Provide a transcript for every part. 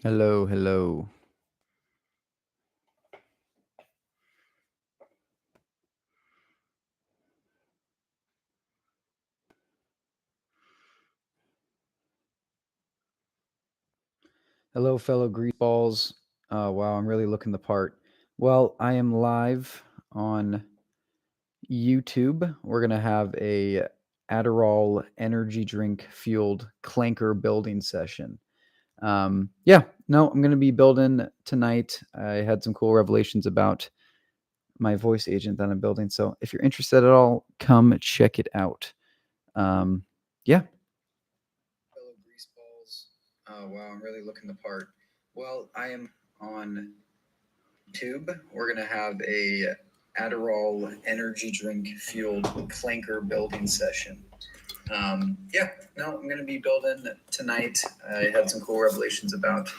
Hello, hello. Hello, fellow greaseballs. Wow, I'm really looking the part. Well, I am live on YouTube. We're gonna have a adderall energy drink fueled clanker building session. Yeah, no, I'm gonna be building tonight. I had some cool revelations about my voice agent that I'm building. So if you're interested at all, come check it out. Yeah. Fellow greaseballs. Wow, I'm really looking the part. Well, I am on YouTube. We're gonna have a adderall energy drink fueled clanker building session. Yeah, no, I'm gonna be building tonight. I had some cool revelations about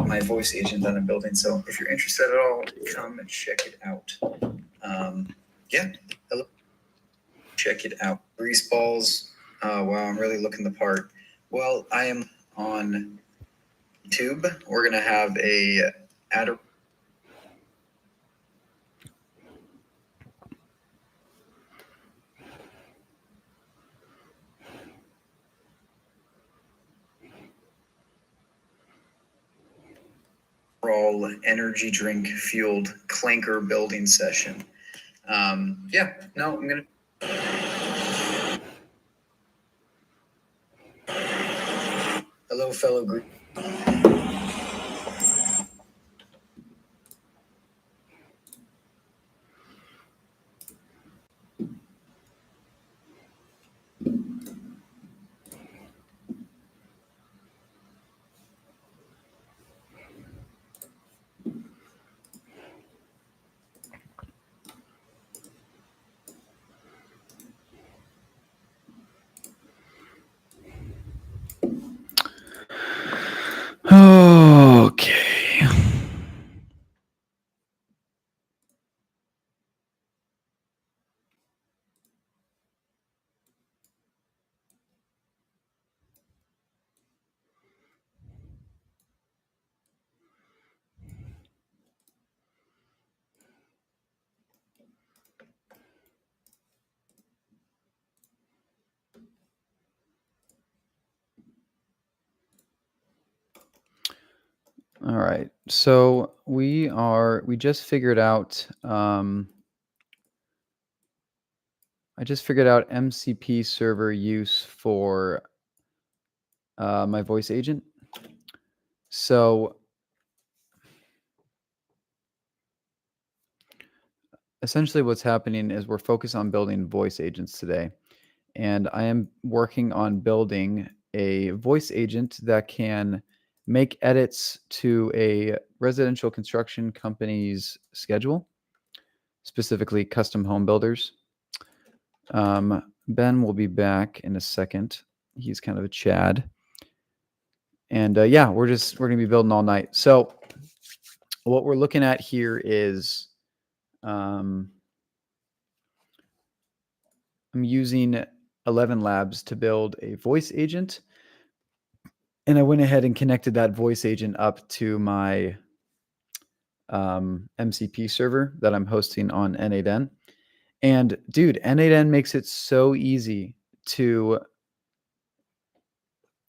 my voice agent that I'm building. So if you're interested at all, come and check it out. Yeah, hello. Check it out. Greaseballs. Wow, I'm really looking the part. Well, I am on YouTube. We're gonna have a adderall. Energy drink fueled clanker building session. Yeah, no, I'm gonna. Hello, fellow group. Okay. All right. So we just figured out I just figured out MCP server use for my voice agent. So essentially what's happening is we're focused on building voice agents today. And I am working on building a voice agent that can make edits to a residential construction company's schedule, specifically custom home builders. Ben will be back in a second. He's kind of a Chad. And yeah, we're going to be building all night. So what we're looking at here is I'm using 11 Labs to build a voice agent. And I went ahead and connected that voice agent up to my MCP server that I'm hosting on N8N. And dude, N8N makes it so easy to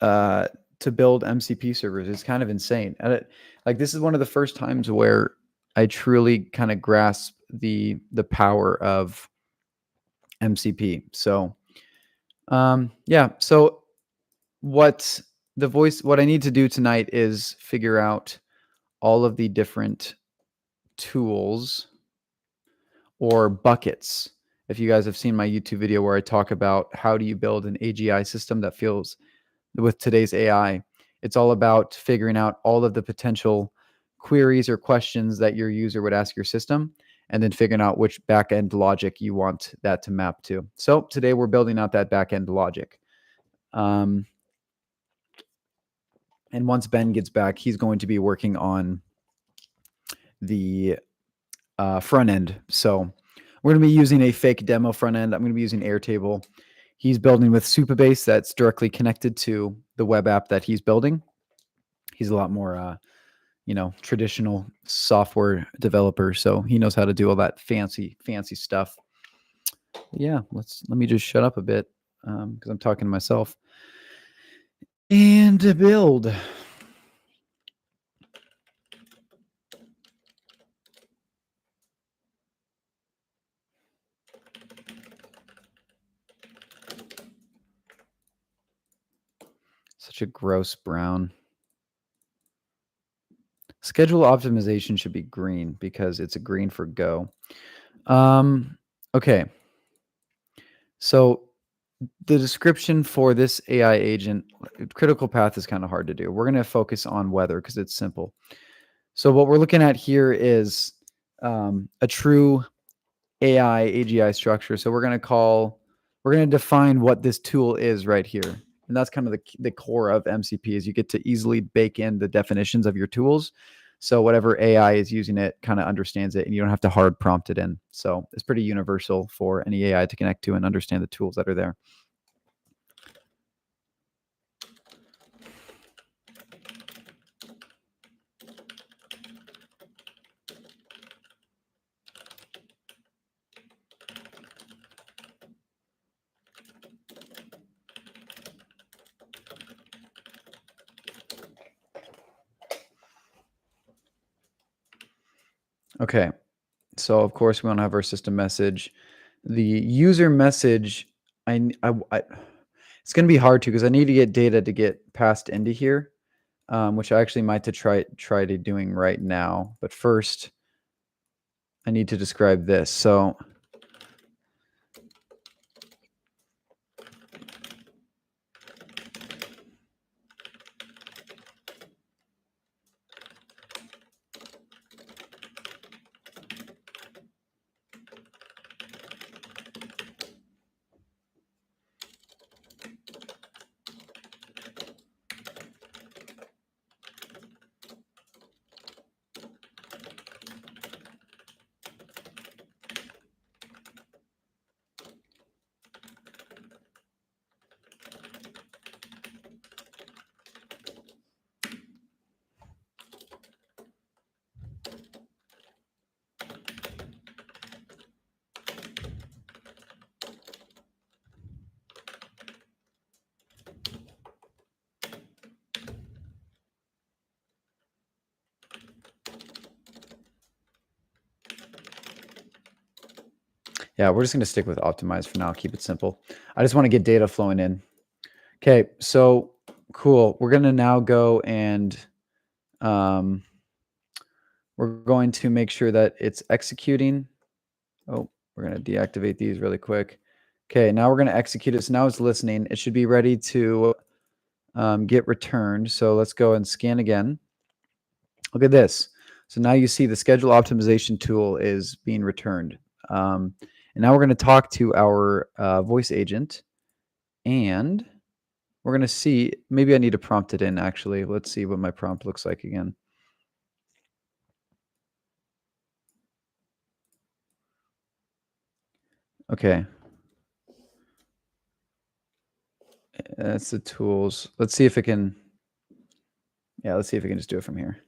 build MCP servers. It's kind of insane. And like this is one of the first times where I truly kind of grasp the power of MCP. So yeah, so what I need to do tonight is figure out all of the different tools or buckets. If you guys have seen my YouTube video where I talk about how do you build an AGI system that feels with today's AI, it's all about figuring out all of the potential queries or questions that your user would ask your system and then figuring out which backend logic you want that to map to. So today we're building out that backend logic. And once Ben gets back, he's going to be working on the front end. So we're going to be using a fake demo front end. I'm going to be using Airtable. He's building with Supabase that's directly connected to the web app that he's building. He's a lot more, traditional software developer, so he knows how to do all that fancy stuff. Yeah, let me just shut up a bit because I'm talking to myself and build. Such a gross brown. Schedule optimization should be green because it's a green for go. Okay. So the description for this AI agent, critical path is kind of hard to do. We're going to focus on weather because it's simple. So what we're looking at here is a true AI AGI structure. So we're going to define what this tool is right here. And that's kind of the core of MCP is you get to easily bake in the definitions of your tools. So whatever AI is using it kind of understands it and you don't have to hard prompt it in. So it's pretty universal for any AI to connect to and understand the tools that are there. Okay. So of course we want to have our system message. The user message, it's going to be hard to because I need to get data to get passed into here, which I actually might to try to doing right now. But first, I need to describe this. So yeah, we're just going to stick with optimize for now. Keep it simple. I just want to get data flowing in. Okay, so cool. We're going to now go and um, we're going to make sure that it's executing. Oh, we're going to deactivate these really quick. Okay, now we're going to execute it. So now it's listening. It should be ready to get returned. So let's go and scan again. Look at this. So now you see the schedule optimization tool is being returned. And now we're going to talk to our voice agent and we're going to see, maybe I need to prompt it in actually. Let's see what my prompt looks like again. Okay. That's the tools. Let's see if it can, let's see if it can just do it from here.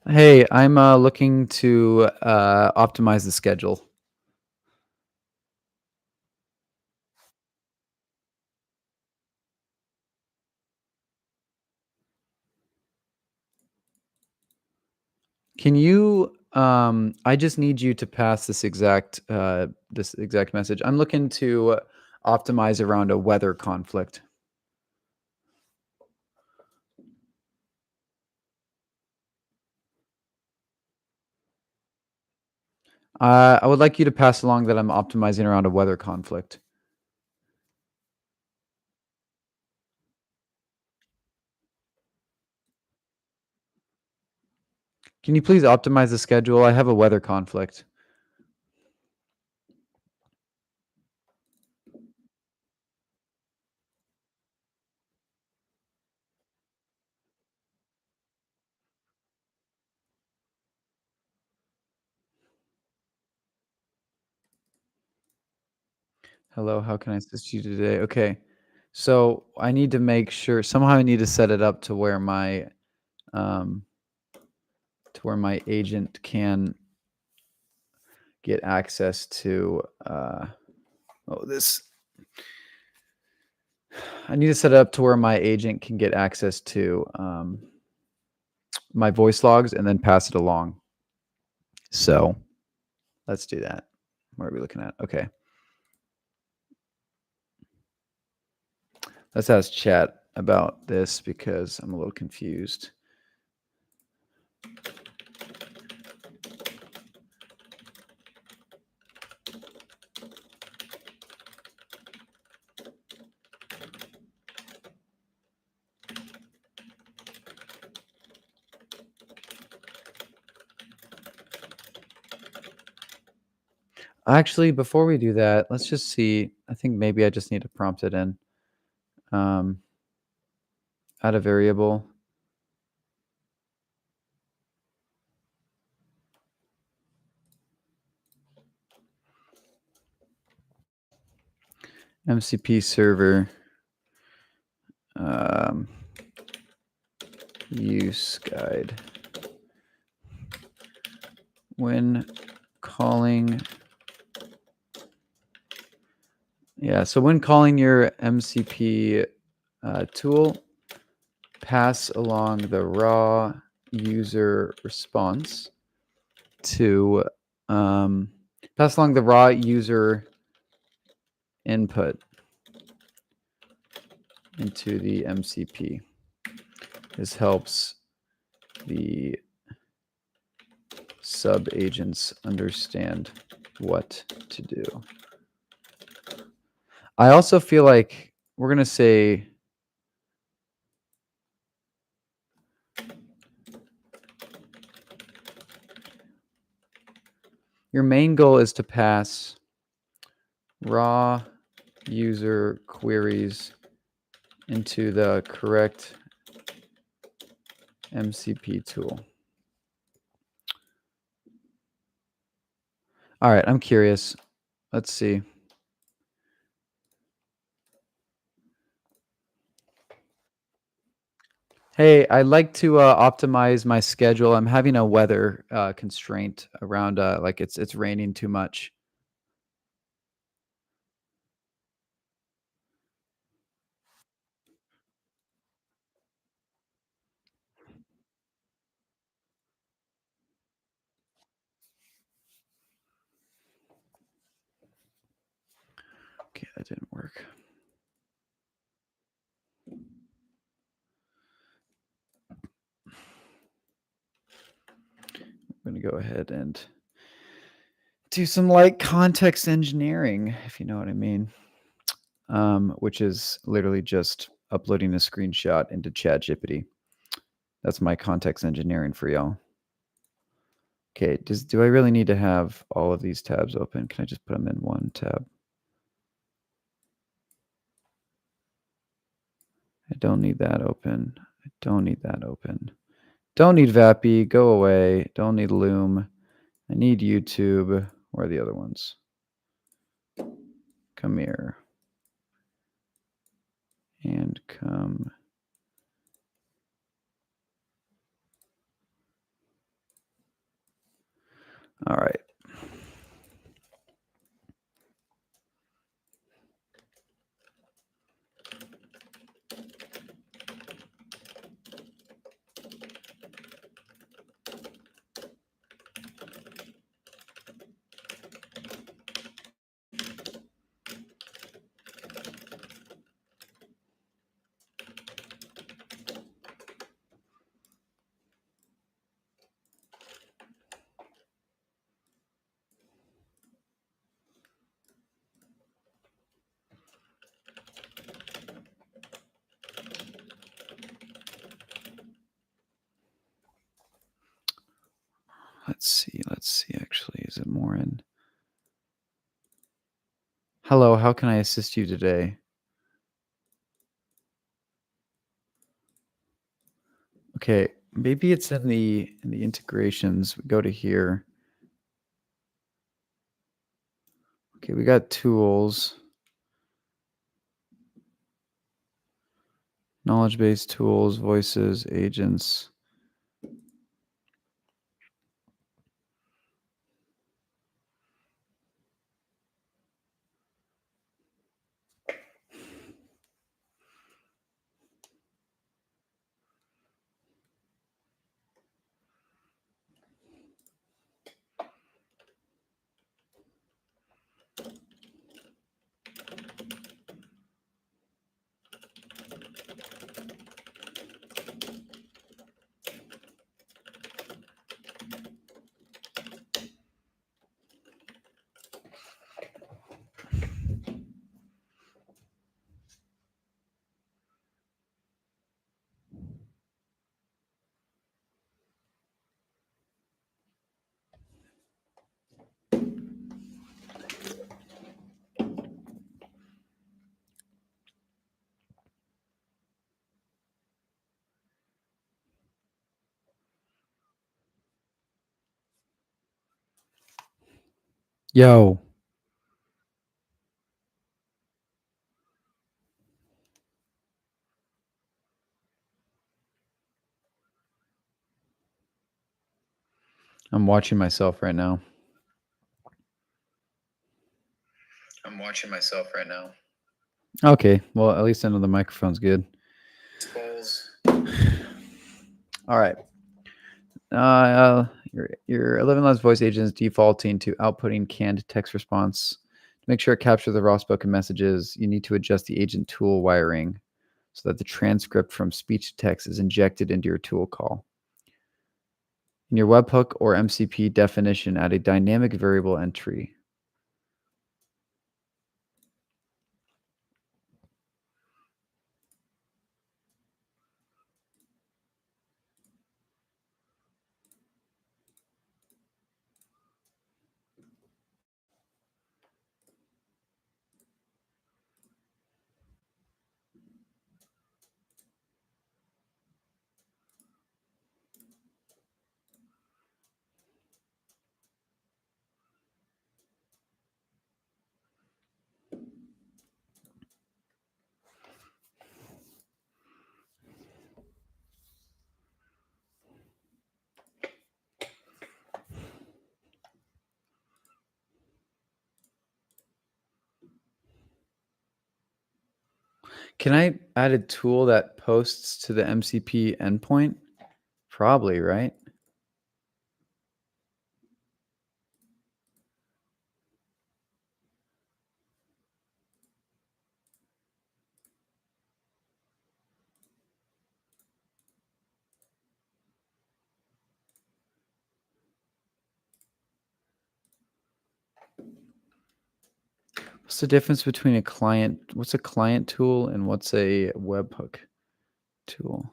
Hey, I'm looking to optimize the schedule. Can you I just need you to pass this exact message. I'm looking to optimize around a weather conflict. I would like you to pass along that I'm optimizing around a weather conflict. Can you please optimize the schedule? I have a weather conflict. Hello, how can I assist you today? Okay. So I need to make sure somehow I need to set it up um, to where my agent can get access to oh this I need to set it up to where my agent can get access to my voice logs and then pass it along. So let's do that. What are we looking at? Okay. Let's ask chat about this because I'm a little confused. Actually, before we do that, let's just see. I think maybe I just need to prompt it in. Um, Add a variable. MCP server um, use guide. When calling, yeah, so when calling your MCP tool, pass along the raw user response to pass along the raw user input into the MCP. This helps the sub agents understand what to do. I also feel like we're going to say your main goal is to pass raw user queries into the correct MCP tool. All right, I'm curious. Let's see. Hey, I'd like to optimize my schedule. I'm having a weather constraint around like it's raining too much. Okay, that didn't work. I'm going to go ahead and do some light context engineering, if you know what I mean, which is literally just uploading a screenshot into ChatGPT. That's my context engineering for y'all. Okay, do I really need to have all of these tabs open? Can I just put them in one tab? I don't need that open. I don't need that open. Don't need Vappy. Go away. Don't need Loom. I need YouTube. Where are the other ones? Come here. And come. All right. Let's see. Let's see. Actually, is it more in? Hello. How can I assist you today? Okay. Maybe it's in the integrations. We go to here. Okay, we got tools. Knowledge base tools, voices, agents. Yo. I'm watching myself right now. Okay, well, at least I know the microphone's good. All right. Your 11 Labs voice agent is defaulting to outputting canned text response. To make sure it captures the raw spoken messages, you need to adjust the agent tool wiring so that the transcript from speech to text is injected into your tool call. In your webhook or MCP definition, add a dynamic variable entry. Can I add a tool that posts to the MCP endpoint? Probably, right? What's the difference between a client? What's a client tool and what's a webhook tool?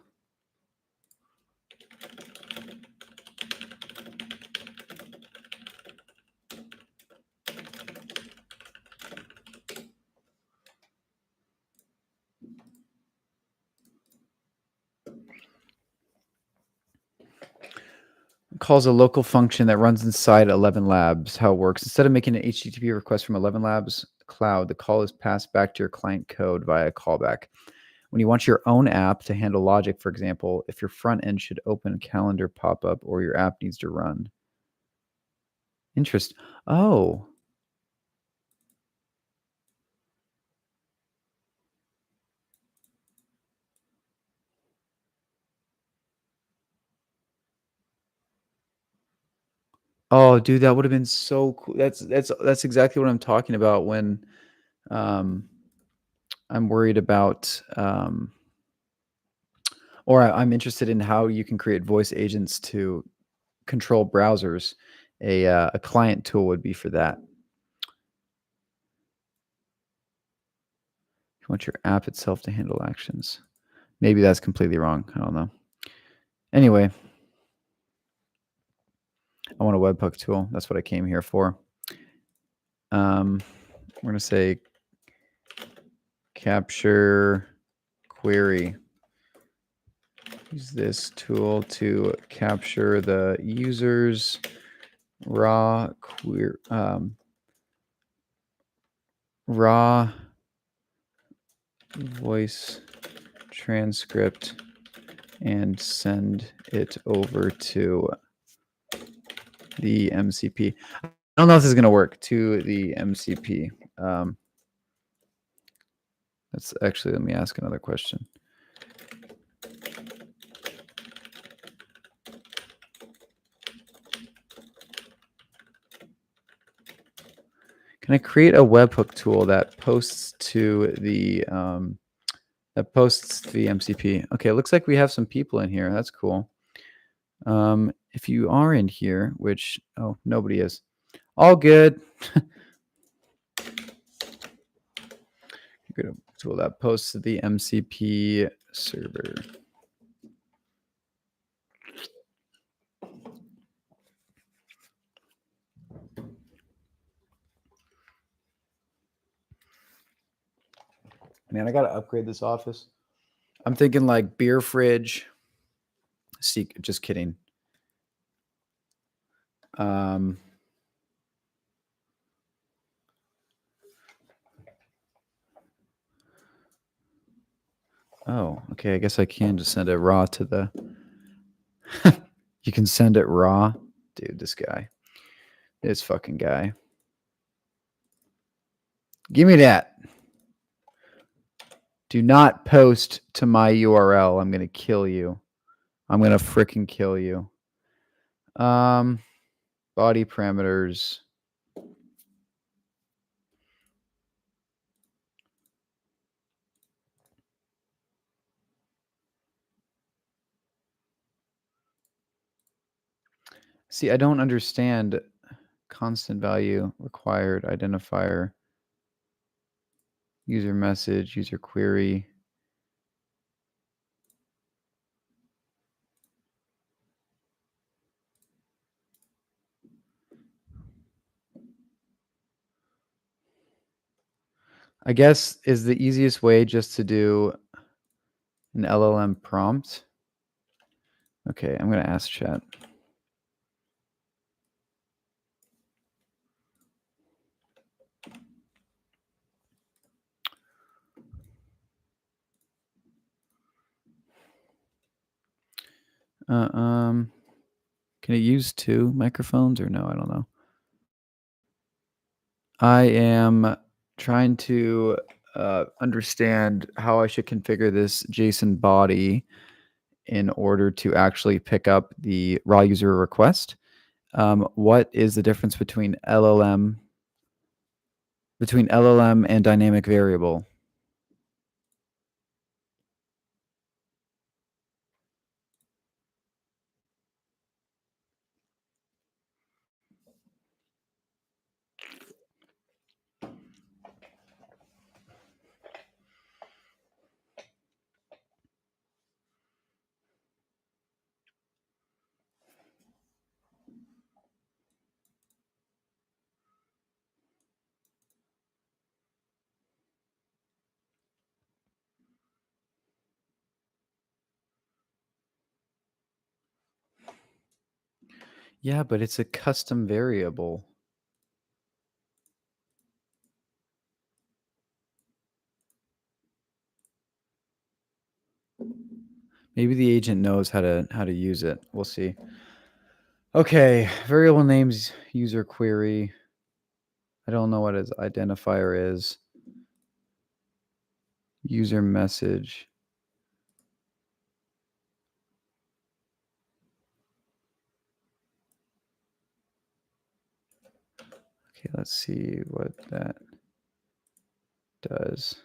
Calls a local function that runs inside 11 Labs. How it works. Instead of making an HTTP request from 11 Labs cloud, the call is passed back to your client code via callback. When you want your own app to handle logic, for example, if your front end should open a calendar pop-up or your app needs to run. Interest. Oh. Oh, dude, that would have been so cool. That's exactly what I'm talking about when I'm worried about I'm interested in how you can create voice agents to control browsers. A client tool would be for that. You want your app itself to handle actions. Maybe that's completely wrong. I don't know. Anyway, I want a webhook tool. That's what I came here for. We're going to say capture query. Use this tool to capture the user's raw voice transcript and send it over to the MCP. I don't know if this is going to work, to the MCP. Let's actually, let me ask another question. Can I create a webhook tool that posts to the MCP? Okay, it looks like we have some people in here. That's cool. If you are in here, which nobody is, all good. Create a tool that posts to the MCP server. Man, I gotta upgrade this office. I'm thinking like beer fridge. Just kidding. Oh, okay. I guess I can just send it raw to the. You can send it raw, dude. This fucking guy. Give me that. Do not post to my URL. I'm gonna kill you. I'm gonna freaking kill you. Body parameters. See, I don't understand constant value required identifier, user message, user query. I guess is the easiest way just to do an LLM prompt. Okay, I'm going to ask chat. Can it use 2 microphones or no? I don't know. I am trying to understand how I should configure this JSON body in order to actually pick up the raw user request. What is the difference between LLM and dynamic variable? Yeah, but it's a custom variable. Maybe the agent knows how to use it. We'll see. Okay, variable names, user query. I don't know what his identifier is. User message. Okay, let's see what that does.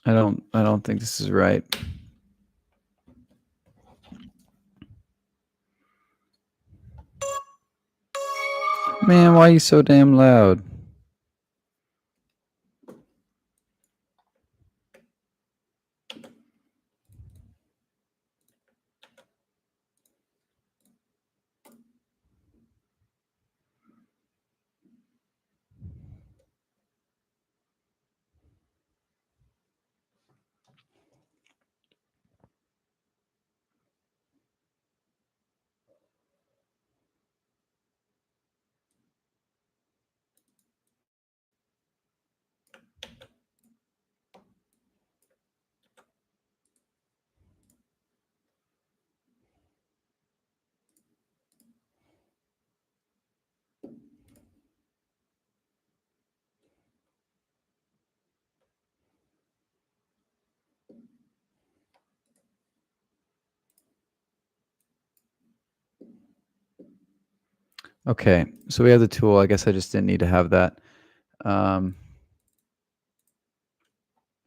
I don't think this is right. Man, why are you so damn loud? Okay, so we have the tool. I guess I just didn't need to have that.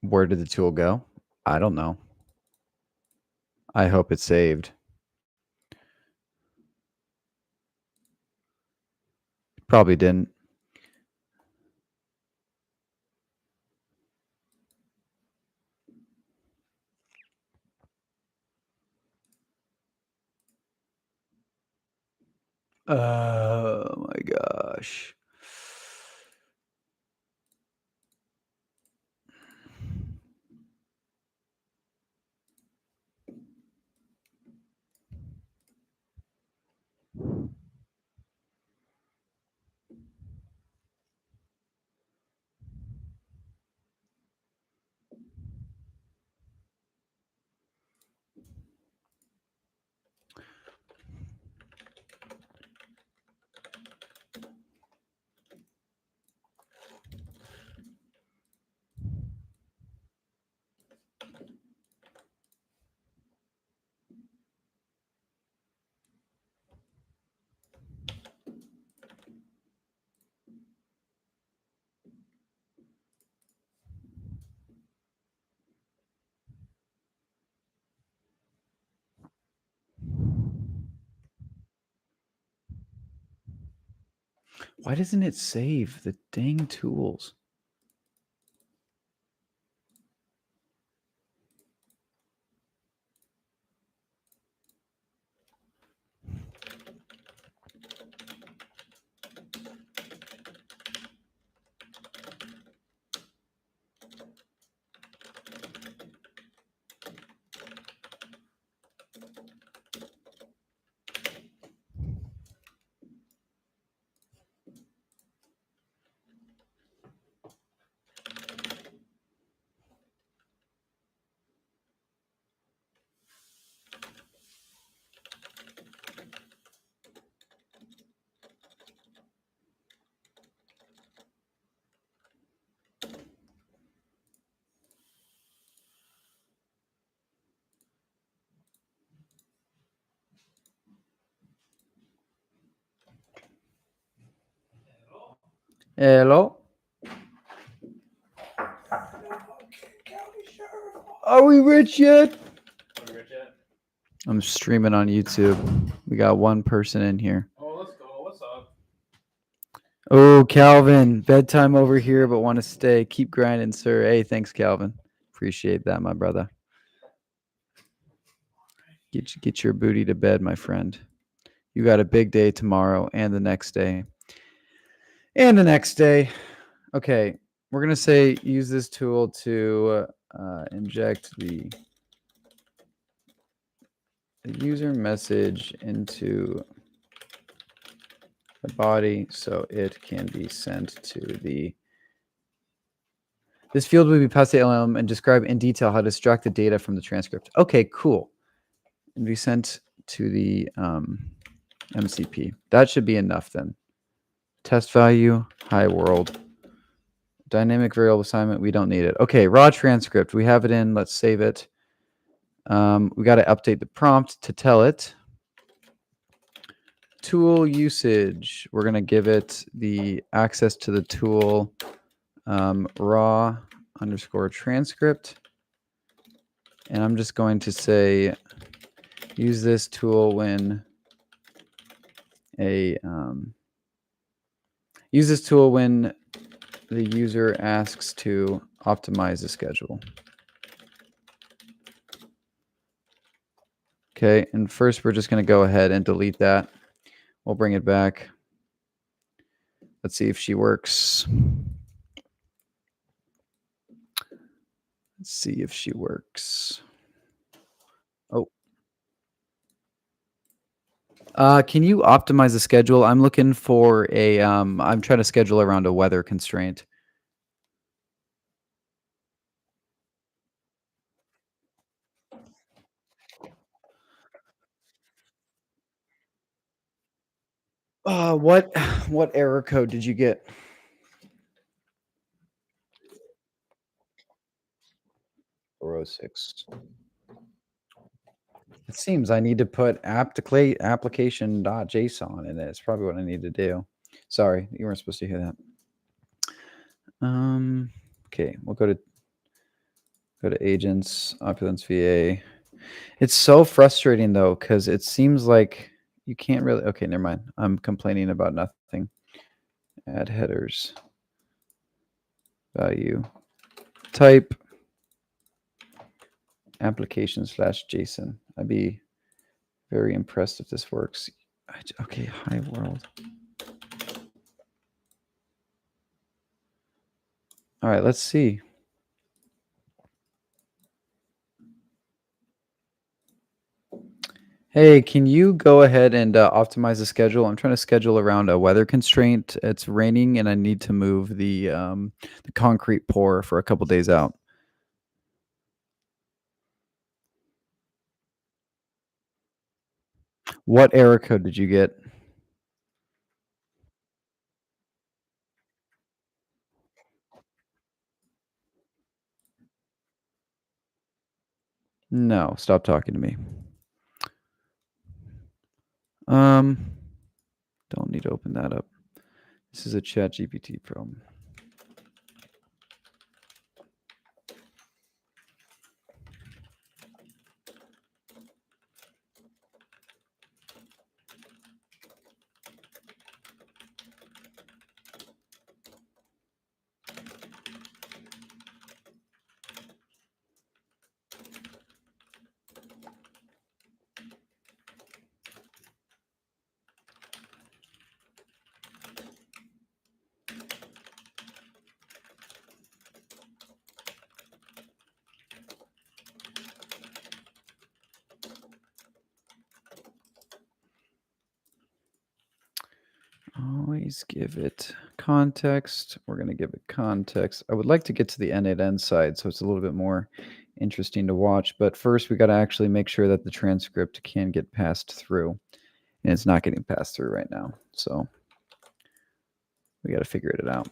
Where did the tool go? I don't know. I hope it's saved. Probably didn't. Oh my gosh. Why doesn't it save the dang tools? Hello? Are we rich yet? I'm streaming on YouTube. We got one person in here. Oh, let's go. What's up? Oh, Calvin, bedtime over here, but want to stay. Keep grinding, sir. Hey, thanks, Calvin. Appreciate that, my brother. Get your booty to bed, my friend. You got a big day tomorrow and the next day. And the next day. Okay, we're going to say use this tool to inject the user message into the body so it can be sent to the... This field will be passed to LLM and describe in detail how to extract the data from the transcript. Okay, cool. And be sent to the MCP. That should be enough then. Test value, hi world. Dynamic variable assignment, we don't need it. Okay, raw transcript, we have it in. Let's save it. We got to update the prompt to tell it. Tool usage, we're going to give it the access to the tool raw _ transcript. And I'm just going to say, use this tool when a use this tool when the user asks to optimize the schedule. Okay, and first we're just going to go ahead and delete that. We'll bring it back. Let's see if she works. Let's see if she works. Oh. Can you optimize the schedule? I'm looking for a I'm trying to schedule around a weather constraint. What what error code did you get? 406. It seems I need to put application.json in it. It's probably what I need to do. Sorry, you weren't supposed to hear that. Okay, we'll go to agents, opulence VA. It's so frustrating though, because it seems like you can't really. Okay, never mind. I'm complaining about nothing. Add headers. Value. Type. Application/JSON. I'd be very impressed if this works. Okay, hi world. All right, let's see. Hey, can you go ahead and optimize the schedule? I'm trying to schedule around a weather constraint. It's raining, and I need to move the concrete pour for a couple days out. What error code did you get? No, stop talking to me. Um, don't need to open that up. This is a ChatGPT problem. Always give it context. We're going to give it context. I would like to get to the end side, so it's a little bit more interesting to watch. But first, we got to actually make sure that the transcript can get passed through. And it's not getting passed through right now. So we got to figure it out.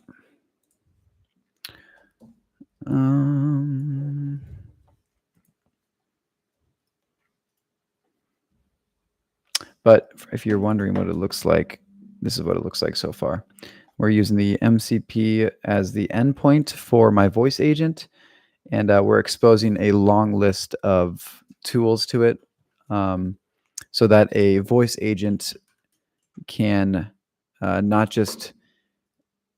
But if you're wondering what it looks like, this is what it looks like so far. We're using the MCP as the endpoint for my voice agent, and we're exposing a long list of tools to it so that a voice agent can not just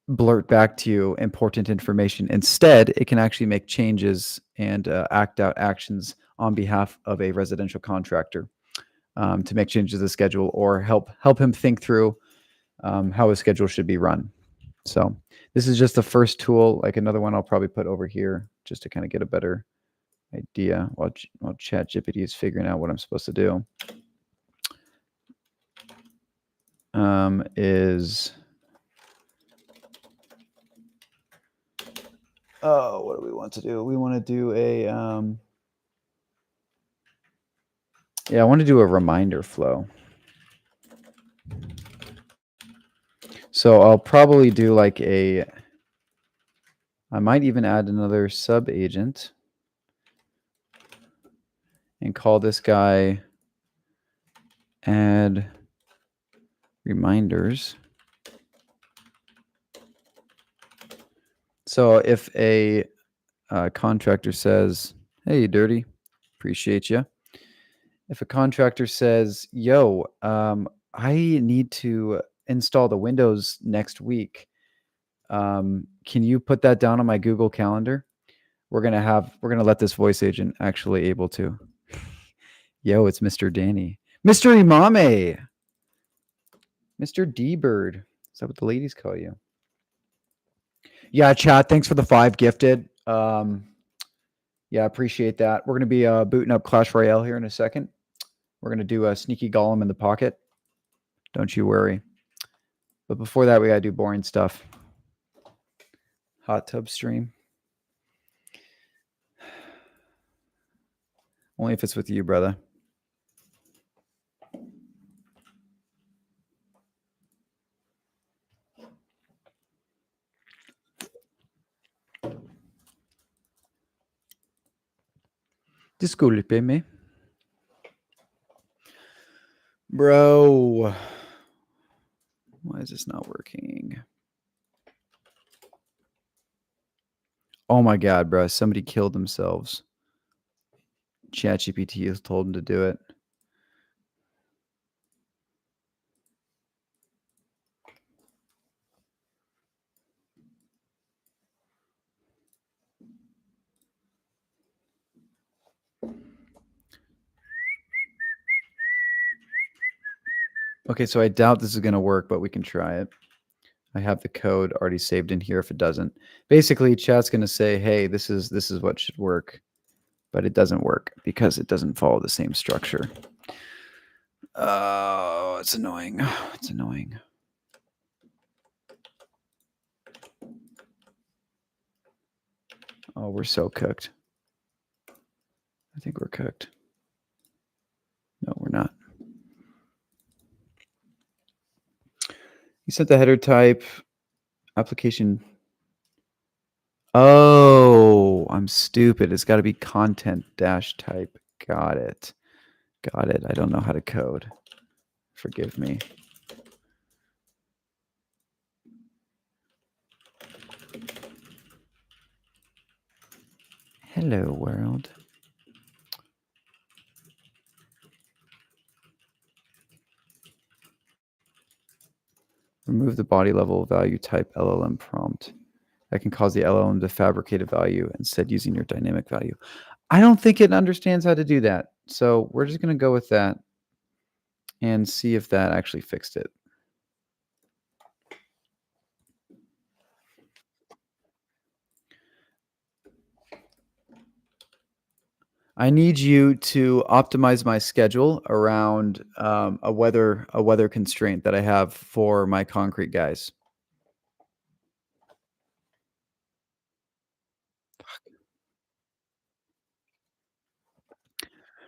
blurt back to you important information. Instead, it can actually make changes and act out actions on behalf of a residential contractor to make changes to the schedule or help him think through how his schedule should be run. So this is just the first tool. Like another one I'll probably put over here just to kind of get a better idea while ChatGPT is figuring out what I'm supposed to do. What do we want to do? We want to do a I want to do a reminder flow. So I'll probably do like I might even add another sub agent and call this guy add reminders. So if a contractor says, "Hey, dirty, Appreciate you. If a contractor says, "Yo, I need to install the windows next week. Can you put that down on my Google Calendar?" We're gonna let this voice agent actually able to. Yo, it's Mr. Danny. Mr. Imame. Mr. D-Bird. Is that what the ladies call you? Yeah, chat. Thanks for the 5 gifted. Yeah, appreciate that. We're gonna be booting up Clash Royale here in a second. We're gonna do a sneaky golem in the pocket. Don't you worry. But before that, we gotta do boring stuff. Hot tub stream. Only if it's with you, brother. Disculpe me. Bro. Why is this not working? Oh my god, bro. Somebody killed themselves. ChatGPT has told them to do it. Okay, so I doubt this is going to work, but we can try it. I have the code already saved in here if it doesn't. Basically, chat's going to say, "Hey, this is what should work." But it doesn't work because it doesn't follow the same structure. Oh, it's annoying. It's annoying. Oh, we're so cooked. I think we're cooked. No, we're not. You sent the header type application. Oh, I'm stupid. It's got to be content dash type. Got it. Got it. I don't know how to code. Forgive me. Hello, world. Remove the body level value type LLM prompt. That can cause the LLM to fabricate a value instead using your dynamic value. I don't think it understands how to do that. So we're just going to go with that and see if that actually fixed it. I need you to optimize my schedule around a weather constraint that I have for my concrete guys.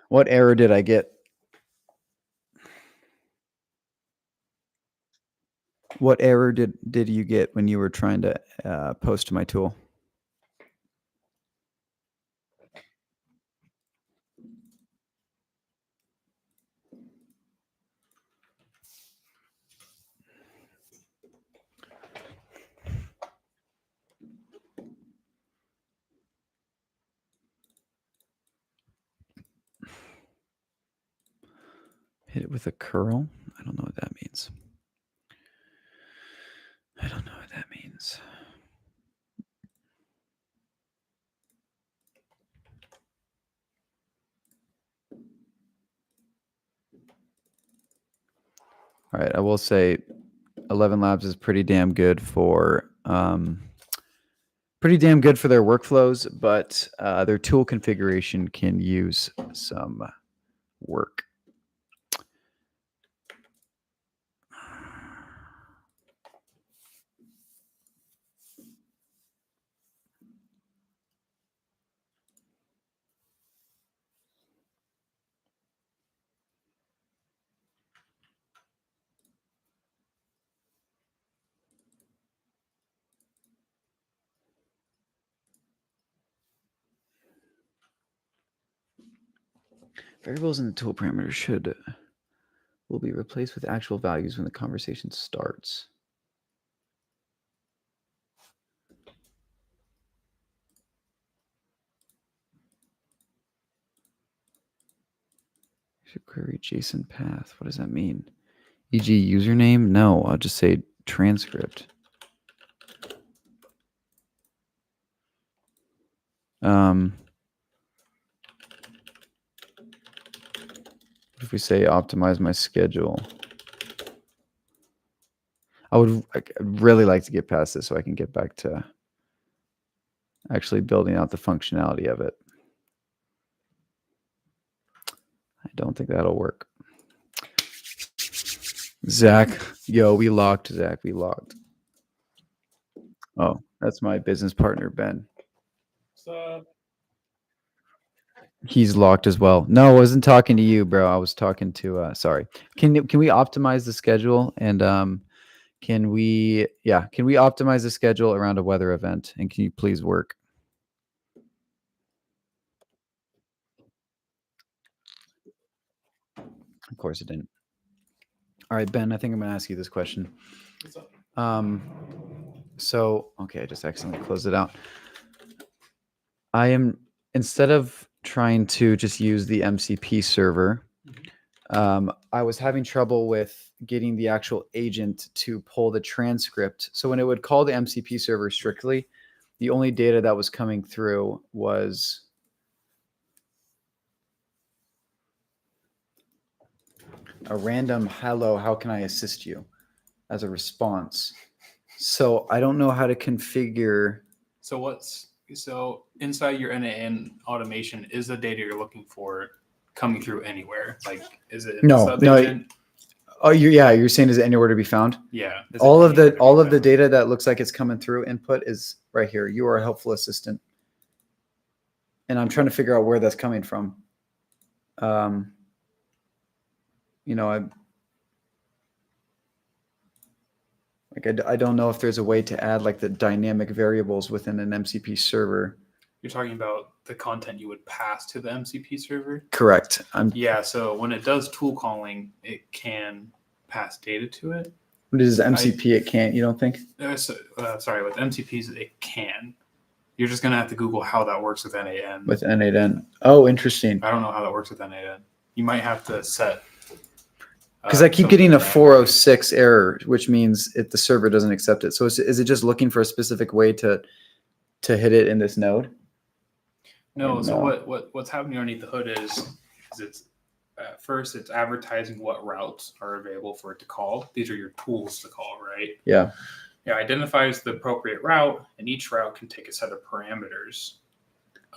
What error did I get? What error did you get when you were trying to post to my tool? Hit it with a curl? I don't know what that means. I don't know what that means. All right, I will say 11 Labs is pretty damn good for their workflows, but their tool configuration can use some work. Variables in the tool parameters will be replaced with actual values when the conversation starts. Query JSON path. What does that mean? E.g. username? No, I'll just say transcript. What if we say optimize my schedule? I'd really like to get past this so I can get back to actually building out the functionality of it. I don't think that'll work. Zach, yo, we locked. Zach, we locked. Oh, that's my business partner, Ben. He's locked as well. No, I wasn't talking to you, bro. I was talking to sorry. Can we optimize the schedule and can we optimize the schedule around a weather event, and can you please work? Of course it didn't. All right, Ben, I think I'm going to ask you this question. What's up? So, okay, I just accidentally closed it out. Instead of trying to just use the MCP server, I was having trouble with getting the actual agent to pull the transcript. So when it would call the MCP server strictly, the only data that was coming through was a random hello, how can I assist you as a response. So I don't know how to configure. So inside your NAN automation, is the data you're looking for coming through anywhere? Like, is it in the sub agent? Oh, you're saying is it anywhere to be found? Yeah. All of the data that looks like it's coming through input is right here. You are a helpful assistant. And I'm trying to figure out where that's coming from. I don't know if there's a way to add like the dynamic variables within an MCP server. You're talking about the content you would pass to the MCP server? Correct. Yeah, so when it does tool calling, it can pass data to it. What is MCP? It can't, you don't think? Sorry, with MCPs, it can. You're just going to have to Google how that works with NAN. With N8N. Oh, interesting. I don't know how that works with NAN. You might have to set. Because I keep getting a 406 error, which means if the server doesn't accept it. So is it just looking for a specific way to hit it in this node? No. So what's happening underneath the hood is it's first it's advertising what routes are available for it to call. These are your tools to call, right? Yeah. It identifies the appropriate route, and each route can take a set of parameters.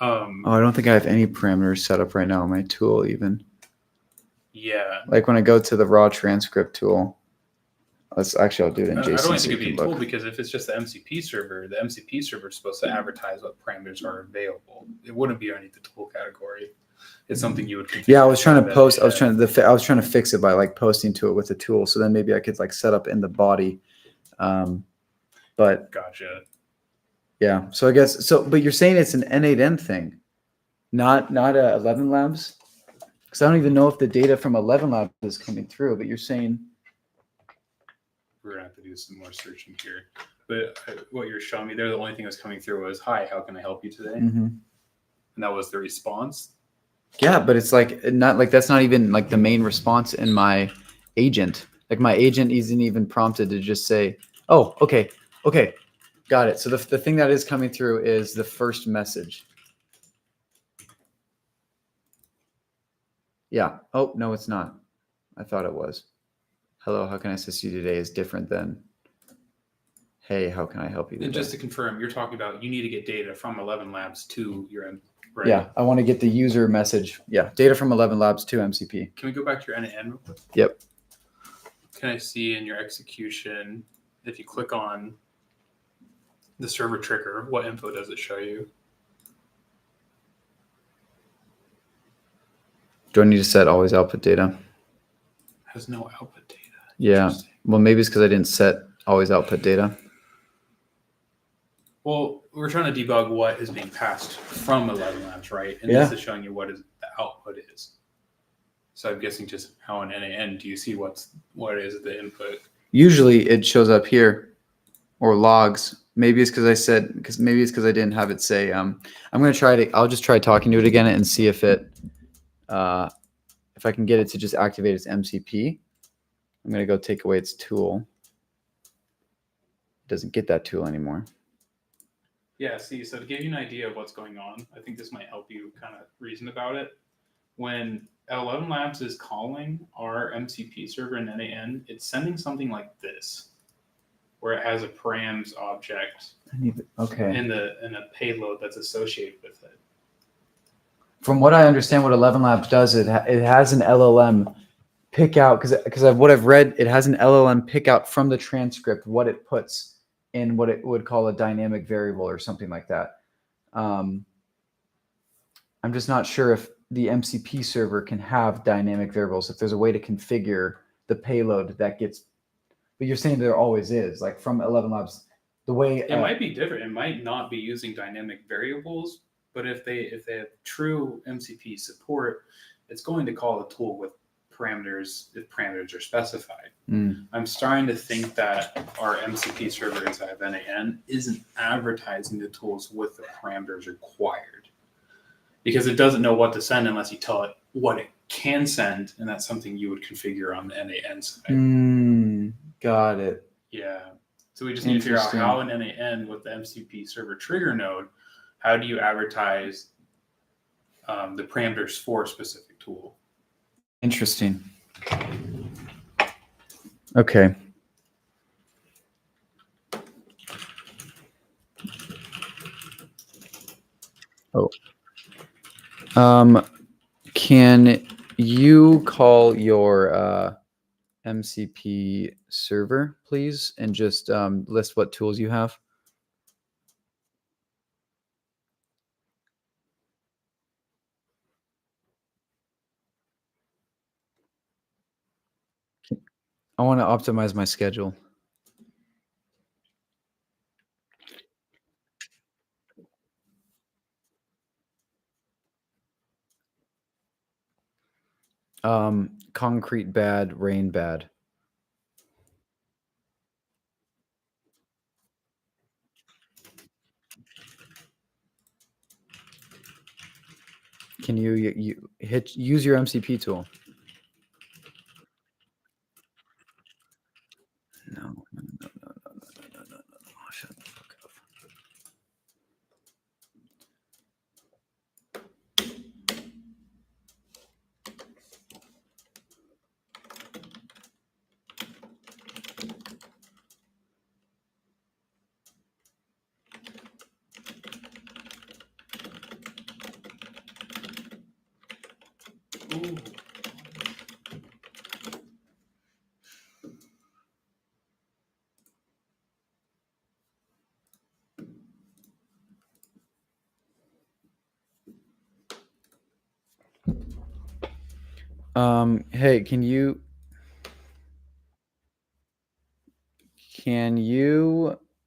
I don't think I have any parameters set up right now on my tool even. Yeah. Like when I go to the raw transcript tool, I'll do it in JSON. I don't think it'd be a tool because if it's just the MCP server is supposed to advertise what parameters are available. It wouldn't be underneath the tool category. It's something you would configure. Yeah, I was trying to post. I was trying to fix it by like posting to it with a tool. So then maybe I could like set up in the body. But gotcha. Yeah. So I guess so. But you're saying it's an N8N thing, not a 11 Labs. Because I don't even know if the data from 11 Labs is coming through, but you're saying. We're going to have to do some more searching here. But what you're showing me there, the only thing that's coming through was, hi, how can I help you today? Mm-hmm. And that was the response? Yeah, but it's like not like that's not even like the main response in my agent. Like my agent isn't even prompted to just say, oh, okay, got it. So the thing that is coming through is the first message. Yeah. Oh, no, it's not. I thought it was. Hello, how can I assist you today is different than, hey, how can I help you today? And just to confirm, you're talking about you need to get data from 11 Labs to your end, right? Yeah, I want to get the user message. Yeah, data from 11 Labs to MCP. Can we go back to your NAN real quick? Yep. Can I see in your execution, if you click on the server trigger, what info does it show you? Do I need to set always output data? Has no output data. Yeah. Well, maybe it's because I didn't set always output data. Well, we're trying to debug what is being passed from 11 Labs, right? And Yeah. this is showing you what is the output is. So I'm guessing just how in NAN do you see what is the input? Usually it shows up here or logs. Maybe it's because I didn't have it say. I'm going to try to. I'll just try talking to it again and see if it if I can get it to just activate its MCP, I'm going to go take away its tool. It doesn't get that tool anymore. Yeah, see, so to give you an idea of what's going on, I think this might help you kind of reason about it. When L11 Labs is calling our MCP server in NAN, it's sending something like this, where it has a params object Okay. in a payload that's associated with it. From what I understand, what 11 Labs does, it has an LLM pick out, because what I've read, it has an LLM pick out from the transcript what it puts in what it would call a dynamic variable or something like that. I'm just not sure if the MCP server can have dynamic variables, if there's a way to configure the payload that gets, but you're saying there always is, like from 11 Labs, the way it might be different. It might not be using dynamic variables, but if they have true MCP support, it's going to call the tool with parameters if parameters are specified. I'm starting to think that our MCP server inside of NAN isn't advertising the tools with the parameters required, because it doesn't know what to send unless you tell it what it can send, and that's something you would configure on the NAN side. Got it. Yeah. So we just need to figure out how in NAN with the MCP server trigger node, how do you advertise the parameters for a specific tool? Interesting. Okay. Oh. Can you call your MCP server, please, and just list what tools you have? I want to optimize my schedule. Concrete bad, rain bad. Can you use your MCP tool? No. Shut the fuck up. Ooh. Hey, can you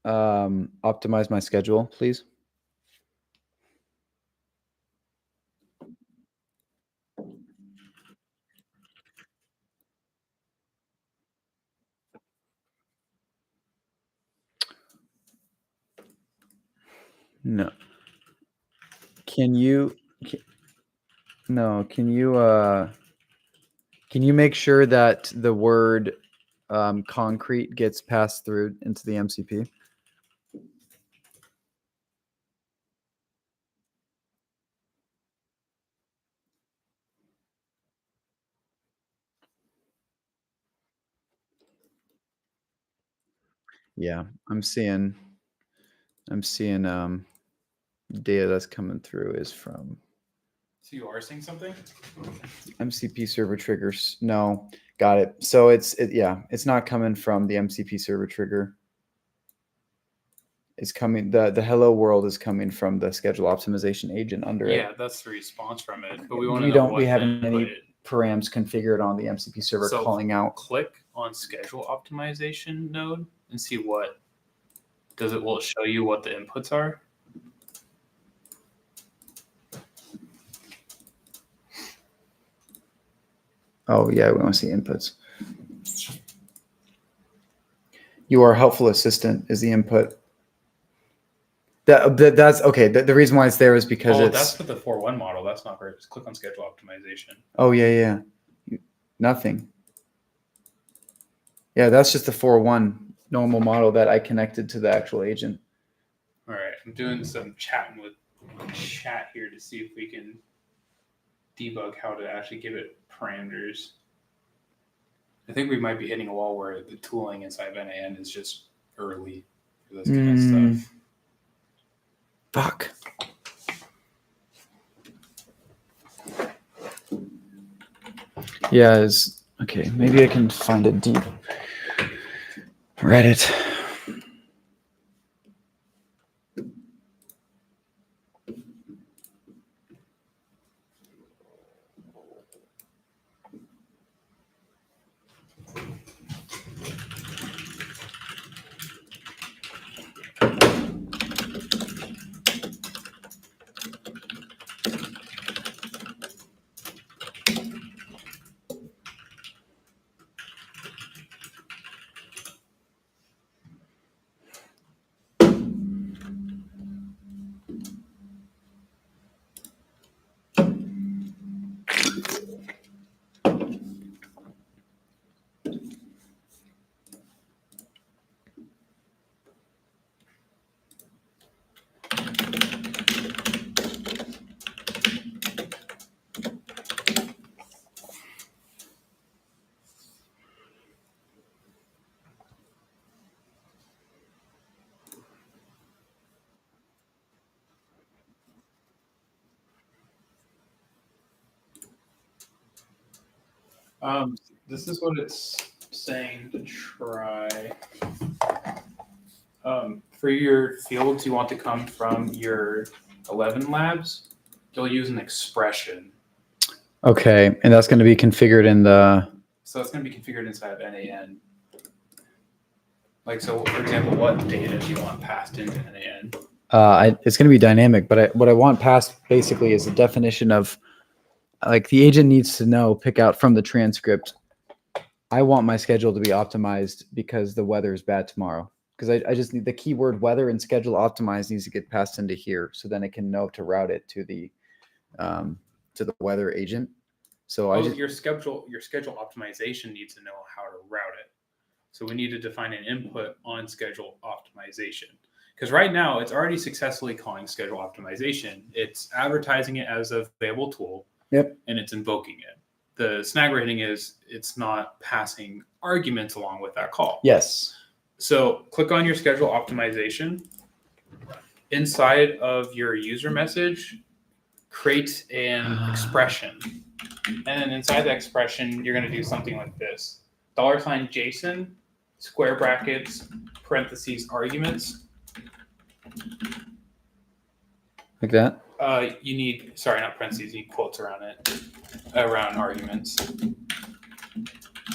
optimize my schedule, please? No. Can you make sure that the word concrete gets passed through into the MCP? Yeah, I'm seeing data that's coming through is from So you are seeing something? MCP server triggers. No, got it. So it's not coming from the MCP server trigger. It's coming, the hello world is coming from the schedule optimization agent under it. Yeah, that's the response from it. But we want to know what we haven't any params configured on the MCP server So calling out. click on schedule optimization node and see what will it show you what the inputs are? Oh yeah, we want to see inputs. Your helpful assistant is the input. That's okay. The reason why it's there is because that's for the 4.1 model. That's not for it. Just click on schedule optimization. Oh yeah. Nothing. Yeah, that's just the 4.1 normal model that I connected to the actual agent. All right, I'm doing some chatting with chat here to see if we can debug how to actually give it parameters. I think we might be hitting a wall where the tooling inside of NAN is just early for this kind of stuff. Fuck. Yeah, okay. Maybe I can find a deep Reddit. This is what it's saying to try. For your fields, you want to come from your 11 labs. You'll use an expression. Okay, and that's going to be configured in the. So it's going to be configured inside of NAN. Like, so for example, what data do you want passed into NAN? It's going to be dynamic, but what I want passed basically is a definition of, like, the agent needs to know, pick out from the transcript. I want my schedule to be optimized because the weather is bad tomorrow. Because I just need the keyword weather and schedule optimized needs to get passed into here, so then it can know to route it to the weather agent. So your schedule optimization needs to know how to route it. So we need to define an input on schedule optimization. Because right now it's already successfully calling schedule optimization. It's advertising it as a available tool. Yep. And it's invoking it. The snag rating is it's not passing arguments along with that call. Yes. So click on your schedule optimization. Inside of your user message, create an expression. And then inside the expression, you're going to do something like this. $JSON, square brackets, parentheses, arguments. Like that? You need, sorry, not parentheses, you need quotes around it, around arguments.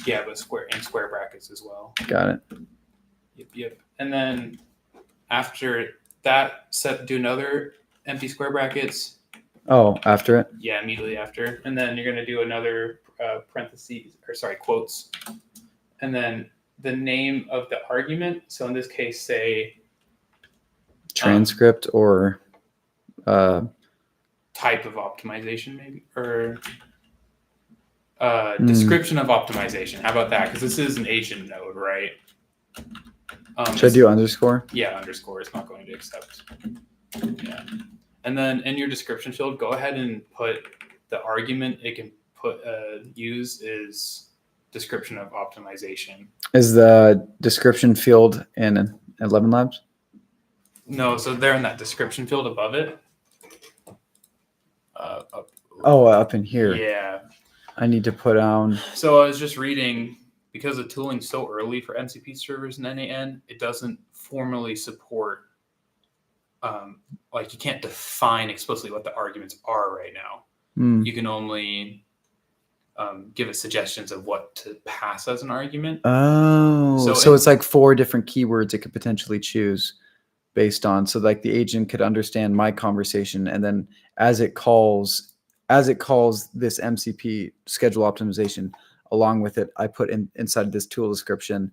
Yeah, but square brackets as well. Got it. Yep. And then after that, do another empty square brackets. Oh, after it? Yeah, immediately after. And then you're going to do another quotes. And then the name of the argument. So in this case, say transcript or type of optimization, maybe, or description of optimization. How about that? Because this is an agent node, right? Should I do underscore? Yeah, underscore. It's not going to accept. Yeah. And then in your description field, go ahead and put the argument it can use is description of optimization. Is the description field in 11 labs? No, so they're in that description field above it. Up in here. Yeah. I need to put down. So I was just reading, because the tooling's so early for MCP servers in NAN, it doesn't formally support, you can't define explicitly what the arguments are right now. You can only give it suggestions of what to pass as an argument. Oh, so it's like 4 different keywords it could potentially choose based on. So like the agent could understand my conversation, and then as it calls this MCP schedule optimization, along with it, I put inside this tool description,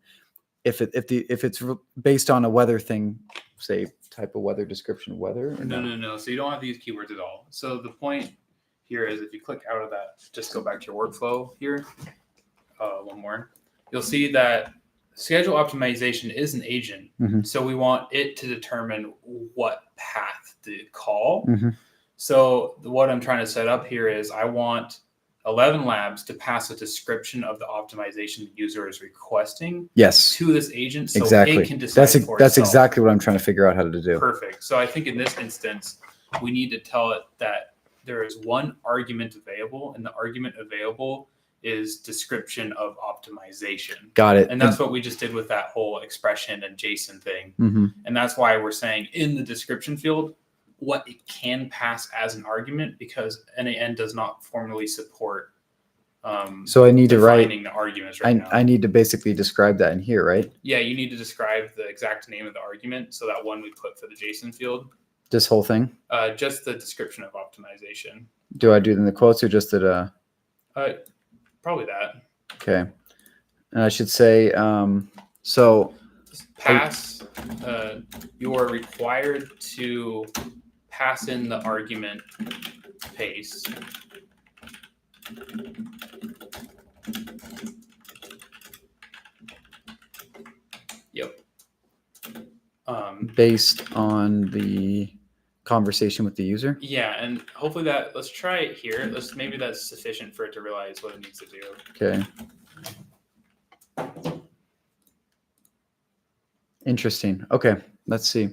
if it's based on a weather thing, say type of weather description, weather. Or no. So you don't have to use keywords at all. So the point here is if you click out of that, just go back to your workflow here. one more, you'll see that schedule optimization is an agent. So we want it to determine what path to call. So what I'm trying to set up here is I want 11 labs to pass a description of the optimization the user is requesting to this agent so it can decide for itself. That's exactly what I'm trying to figure out how to do. Perfect. So I think in this instance, we need to tell it that there is one argument available, and the argument available is description of optimization. Got it. And that's what we just did with that whole expression and JSON thing. And that's why we're saying in the description field what it can pass as an argument, because NAN does not formally support so I need to write the arguments right now. I need to basically describe that in here, right? Yeah, you need to describe the exact name of the argument. So that one we put for the JSON field. This whole thing? Just the description of optimization. Do I do it in the quotes or just at probably that. Okay. And I should say, so pass, you are required to pass in the argument pace. Yep. Based on the conversation with the user? Yeah, and hopefully let's try it here. Maybe that's sufficient for it to realize what it needs to do. Okay. Interesting. Okay, let's see.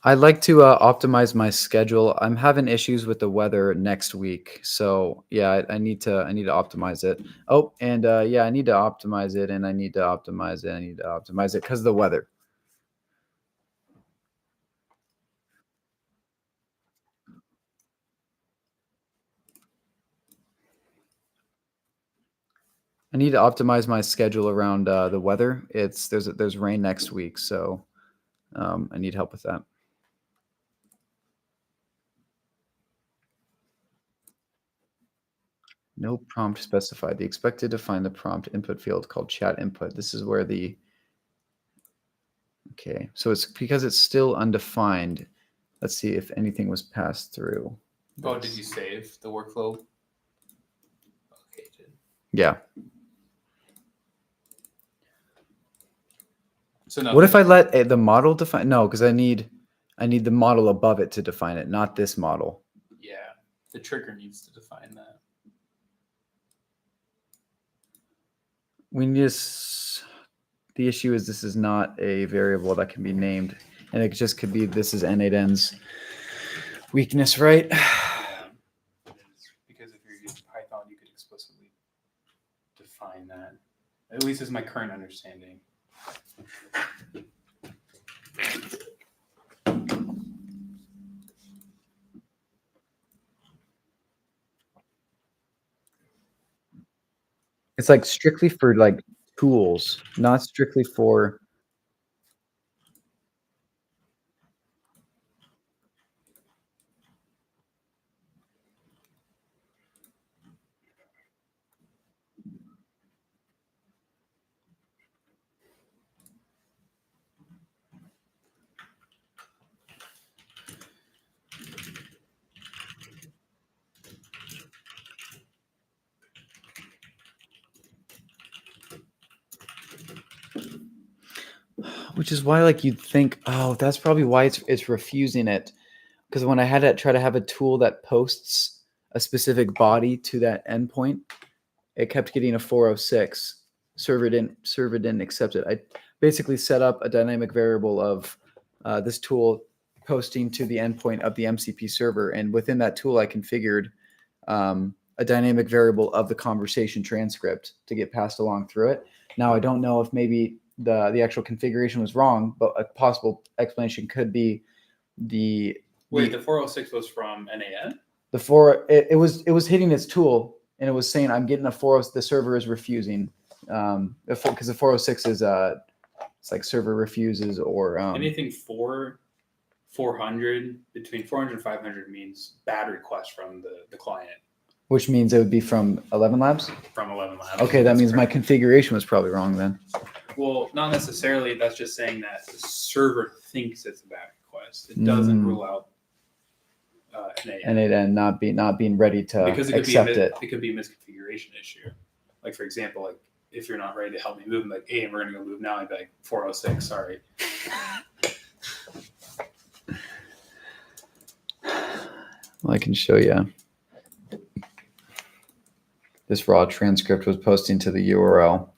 I'd like to optimize my schedule. I'm having issues with the weather next week, so yeah, I need to optimize it. Oh, and yeah, I need to optimize it, and I need to optimize it. I need to optimize it because of the weather. I need to optimize my schedule around the weather. There's rain next week, so I need help with that. No prompt specified. The expected to find the prompt input field called chat input. This is where okay, so it's because it's still undefined. Let's see if anything was passed through. Oh, did you save the workflow? Okay, did. Yeah. So what if I let the model define? No, because I need the model above it to define it, not this model. Yeah, the trigger needs to define that. The issue is this is not a variable that can be named, and it just could be this is N8N's weakness, right? Because if you're using Python, you could explicitly define that. At least is my current understanding. It's like strictly for like tools, not strictly for. Which is why, like, you'd think, oh, that's probably why it's refusing it. Because when I had to try to have a tool that posts a specific body to that endpoint, it kept getting a 406. Server didn't accept it. I basically set up a dynamic variable of this tool posting to the endpoint of the MCP server, and within that tool, I configured a dynamic variable of the conversation transcript to get passed along through it. Now, I don't know if maybe the actual configuration was wrong, but a possible explanation could be the 406 was from NAN? It was hitting its tool, and it was saying, I'm getting a 406, the server is refusing. Because the 406 is it's like server refuses, or anything 400, between 400 and 500 means bad request from the client. Which means it would be from 11 labs? From 11 labs. Okay, that means my configuration was probably wrong then. Well, not necessarily. That's just saying that the server thinks it's a bad request. It doesn't rule out NAN. NAN not being ready to because accept it. It could be a misconfiguration issue. Like, for example, like if you're not ready to help me move, I'm like, hey, we're going to go move now. I'd be like, 406, sorry. Well, I can show you. This raw transcript was posting to the URL.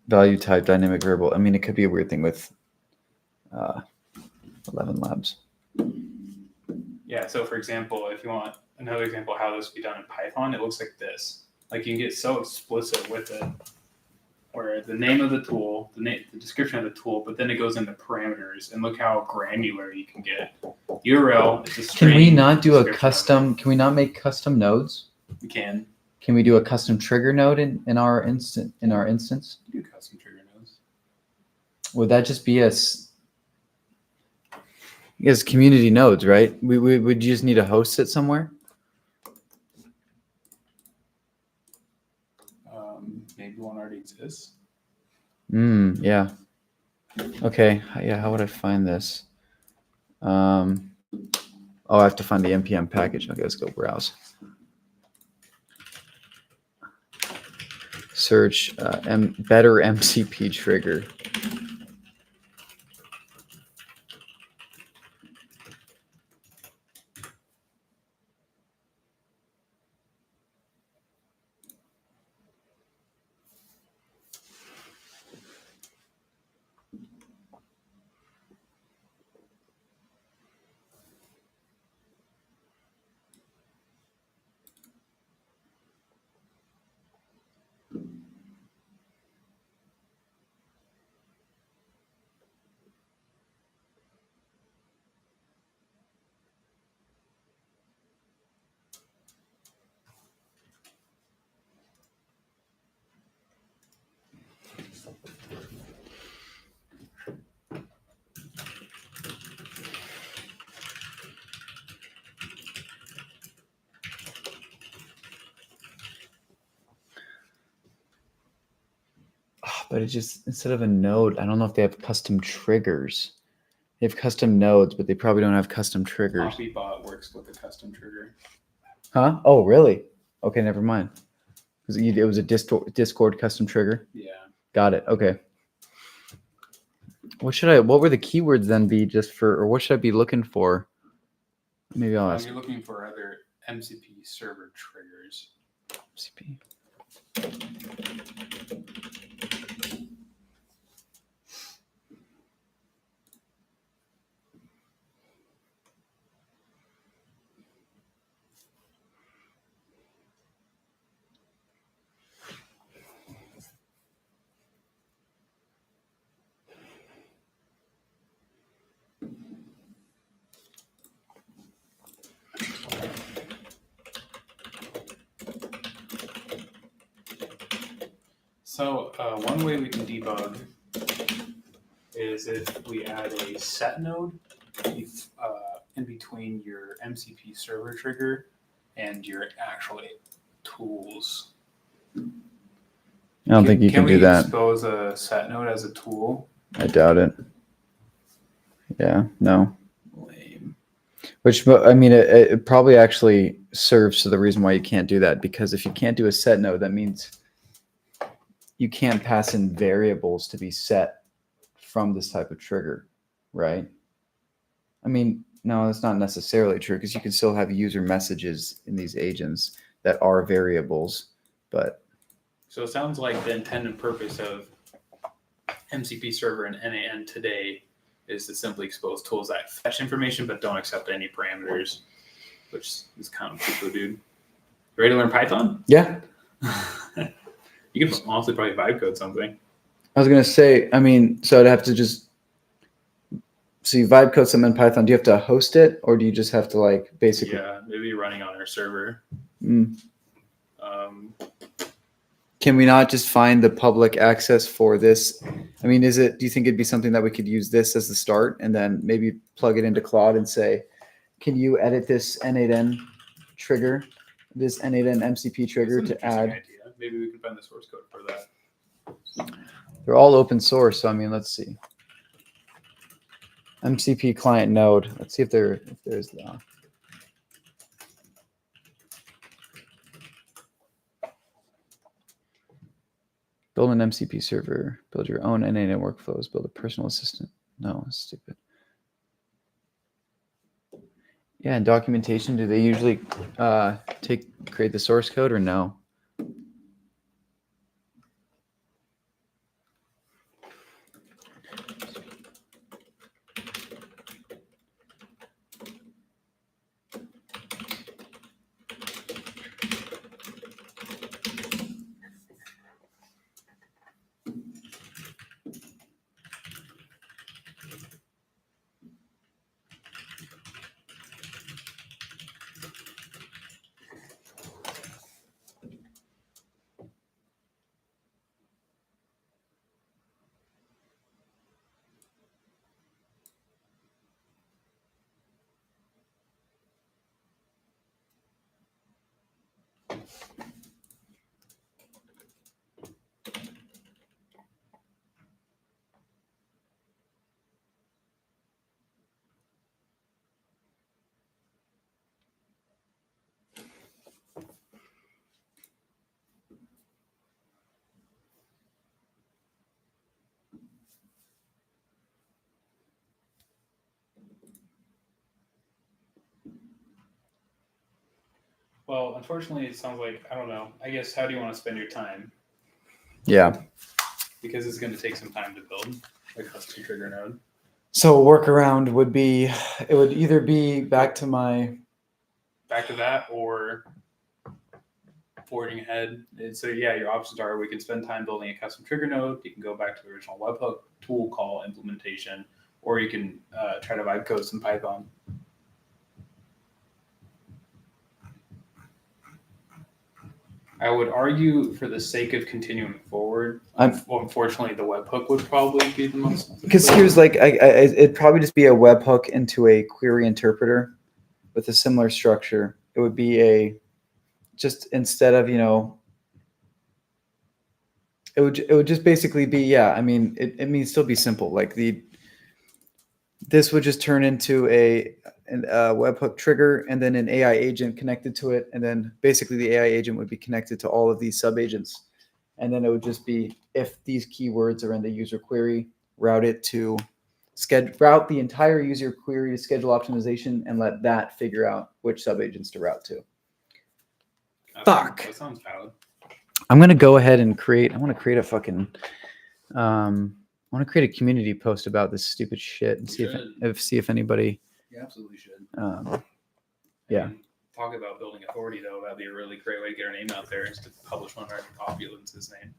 Value type, dynamic variable. I mean, it could be a weird thing with 11 labs. Yeah, so for example, if you want another example of how this would be done in Python, it looks like this. Like you can get so explicit with it, where the name of the tool, the description of the tool, but then it goes into parameters, and look how granular you can get. URL is a string. Can we not do a custom? Can we not make custom nodes? We can. Can we do a custom trigger node in our instance? Do custom trigger nodes. Would that just be as community nodes, right? We would just need to host it somewhere. Maybe one already exists. Yeah. Okay. Yeah. How would I find this? I have to find the npm package. Okay, let's go browse. Search better MCP trigger. But it just, instead of a node, I don't know if they have custom triggers. They have custom nodes, but they probably don't have custom triggers. Copybot works with a custom trigger. Huh? Oh, really? Okay, never mind. It was a Discord custom trigger? Yeah. Got it. Okay. What were the keywords then be just for, or what should I be looking for? Maybe I'll ask. You're looking for other MCP server triggers. MCP. So one way we can debug is if we add a set node in between your MCP server trigger and your actual tools. I don't think you can do that. Can we expose a set node as a tool? I doubt it. Yeah, no. Lame. Which, I mean, it probably actually serves to the reason why you can't do that, because if you can't do a set node, that means you can't pass in variables to be set from this type of trigger, right? I mean, no, that's not necessarily true, because you can still have user messages in these agents that are variables, but. So it sounds like the intended purpose of MCP server and NAN today is to simply expose tools that fetch information but don't accept any parameters, which is kind of cool, dude. You ready to learn Python? Yeah. You could honestly probably vibe code something. I was going to say, I mean, so I'd have to so you vibe code something in Python. Do you have to host it, or do you just have to like basically? Yeah, maybe running on our server. Can we not just find the public access for this? I mean, do you think it'd be something that we could use this as the start and then maybe plug it into Claude and say, can you edit this N8N trigger, this N8N MCP trigger to add? Idea. maybe we can find the source code for that. They're all open source. So I mean, let's see. MCP client node. Let's see if there's the. Build an MCP server. Build your own NA workflows. Build a personal assistant. No, that's stupid. Yeah, and documentation. Do they usually create the source code or no? Well, unfortunately, it sounds like, I don't know. I guess, how do you want to spend your time? Yeah. Because it's going to take some time to build a custom trigger node. So a workaround would be, it would either be back to that or forwarding ahead. And so yeah, your options are: we can spend time building a custom trigger node. You can go back to the original webhook tool call implementation, or you can try to vibe code some Python. I would argue, for the sake of continuing forward, unfortunately, the webhook would probably be the most. Because here's like, it'd probably just be a webhook into a query interpreter with a similar structure. It would be just instead of, it would just basically be, yeah. I mean, it means still be simple. Like this would just turn into a webhook trigger and then an AI agent connected to it. And then basically the AI agent would be connected to all of these sub agents. And then it would just be, if these keywords are in the user query, route the entire user query to schedule optimization and let that figure out which sub agents to route to. That sounds valid. I'm going to go ahead and I want to create a fucking, I want to create a community post about this stupid shit and see if anybody. You absolutely should. Yeah. Talk about building authority, though. That'd be a really great way to get our name out there, is to publish one of our Opulence' name.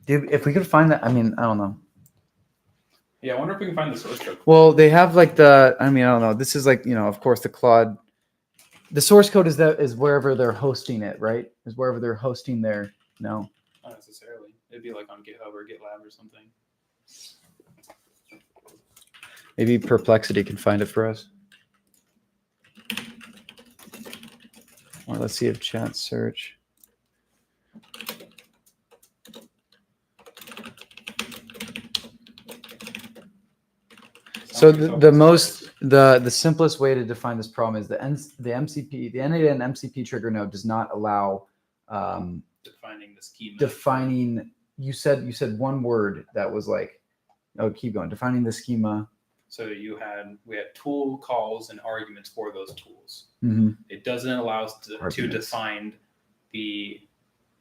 Dude, if we could find that, I mean, I don't know. Yeah, I wonder if we can find the source code. Well, they have like I don't know. This is like, of course, the Claude. The source code is wherever they're hosting it, right? Is wherever they're hosting their, no. Not necessarily. It'd be like on GitHub or GitLab or something. Maybe Perplexity can find it for us. Or let's see if chat search. So the simplest way to define this problem is the MCP, the NAN MCP trigger node does not allow defining the schema. You said one word that was like, oh, keep going. Defining the schema. So we had tool calls and arguments for those tools. Mm-hmm. It doesn't allow us to define the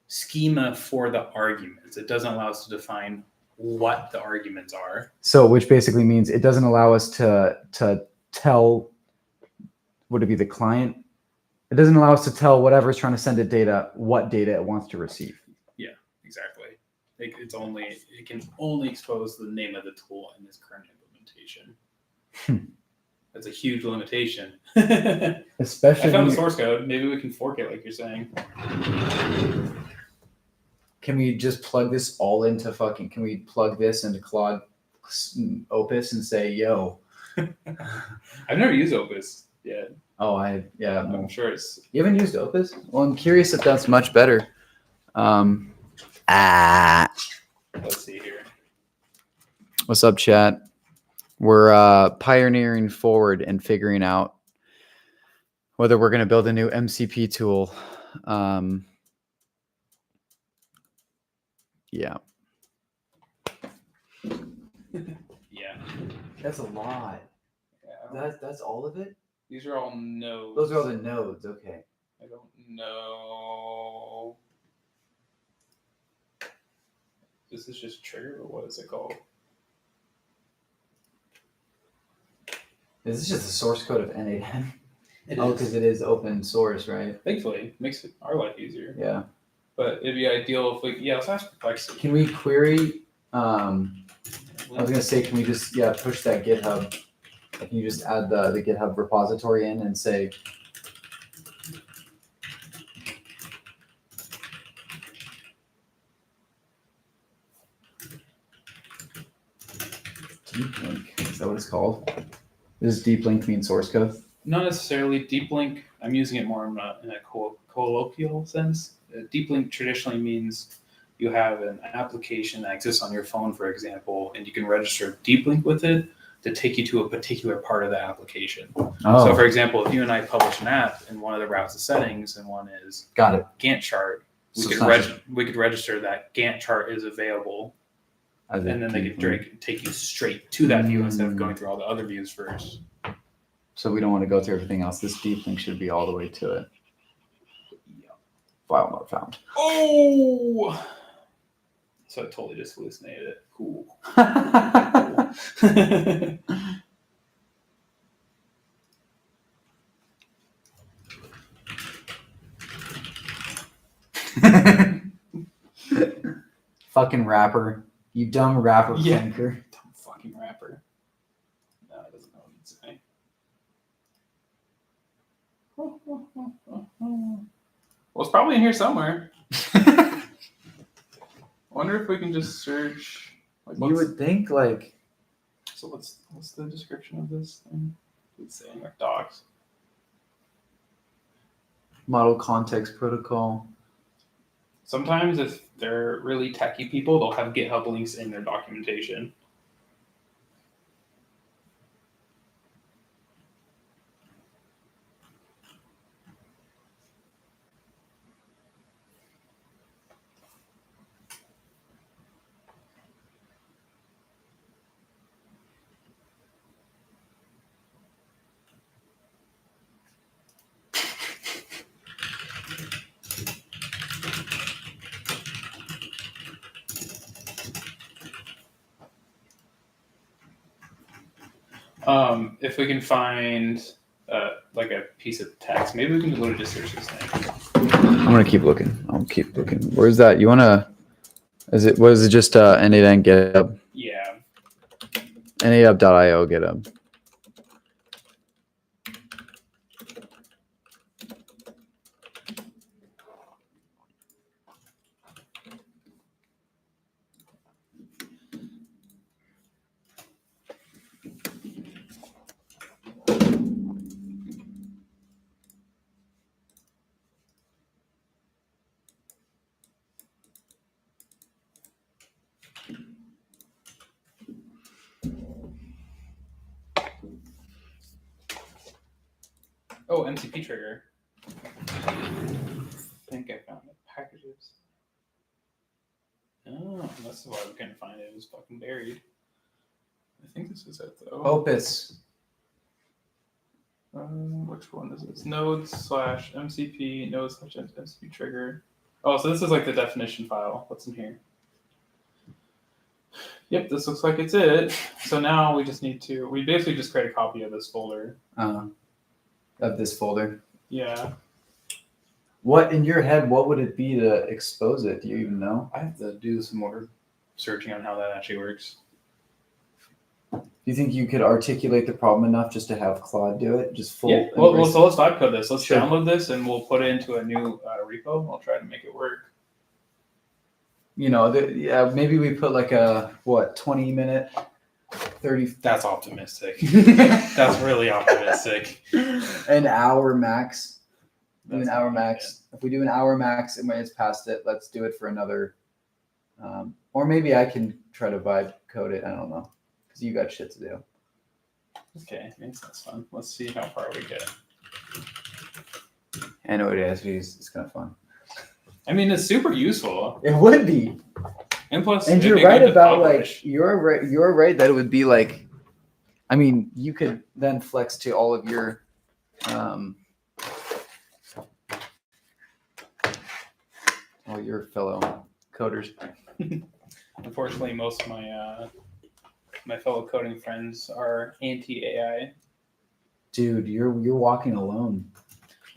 schema for the arguments. It doesn't allow us to define what the arguments are. So, which basically means it doesn't allow us to tell, would it be the client? It doesn't allow us to tell whatever's trying to send it data, what data it wants to receive. Yeah, exactly. It can only expose the name of the tool in this current implementation. That's a huge limitation. Especially I found the source code. Maybe we can fork it like you're saying. Can we just plug this all into can we plug this into Claude Opus and say, yo? I've never used Opus yet. Oh, yeah. I'm sure it's. You haven't used Opus? Well, I'm curious if that's much better. Let's see here. What's up, chat? We're pioneering forward and figuring out whether we're going to build a new MCP tool. Yeah. Yeah. That's a lot. Yeah. That's all of it? These are all nodes. Those are all the nodes. Okay. I don't know. This is just trigger, or what is it called? Is this just the source code of N8N? Because it is open source, right? Thankfully, it makes our life easier. Yeah. But it'd be ideal if let's ask Perplexity. Can we query? I was gonna say, can we just push that GitHub? Can you just add the GitHub repository in and say? Deep link. Is that what it's called? Does deep link mean source code? Not necessarily. Deep link, I'm using it more in a colloquial sense. Deep link traditionally means you have an application that exists on your phone, for example, and you can register deep link with it to take you to a particular part of the application. Oh. So, for example, if you and I publish an app and one of the routes is settings and one is Gantt chart, we could register that Gantt chart is available, and then they could take you straight to that view instead of going through all the other views first. So we don't want to go through everything else. This deep link should be all the way to it. Yeah. File not found. Oh! So I totally just hallucinated it. Cool. Fucking rapper. You dumb rapper, Clanker. Dumb fucking rapper. No, it doesn't know what it's saying. Well, it's probably in here somewhere. I wonder if we can just search. You would think, like. So what's the description of this thing? It's saying our docs. Model context protocol. Sometimes if they're really techie people, they'll have GitHub links in their documentation. If we can find like a piece of text, maybe we can go to just search this thing. I'm gonna keep looking. I'll keep looking. Where's that? You wanna? Is it? Was it just N8N GitHub? Yeah. N8hub.io GitHub. Oh, MCP trigger. I think I found the packages. Oh, that's why we couldn't find it. It was fucking buried. I think this is it though. Opus. Which one is this? Nodes/MCP, nodes/MCP trigger. Oh, so this is like the definition file. What's in here? Yep, this looks like it's it. So now we basically just create a copy of this folder. Of this folder. Yeah. What, in your head, what would it be to expose it? Do you even know? I have to do some more searching on how that actually works. Do you think you could articulate the problem enough just to have Claude do it? Just full. Yeah. Well, so let's vibe code this. Let's download this and we'll put it into a new repo. I'll try to make it work. You know, maybe we put like a 20-minute 30. That's optimistic. That's really optimistic. An hour max. Do That's an hour not max. If we do an hour max and when it's past it, let's do it for another. Or maybe I can try to vibe code it. I don't know, because you got shit to do. Okay, makes that's fun. Let's see how far we get. I know it is. It's kind of fun. I mean, it's super useful. It would be. And plus, And it'd you're be right good to about publish. like you're right that it would be like, I mean, you could then flex to all of your all your fellow coders. Unfortunately, most of my fellow coding friends are anti-AI. Dude, you're walking alone.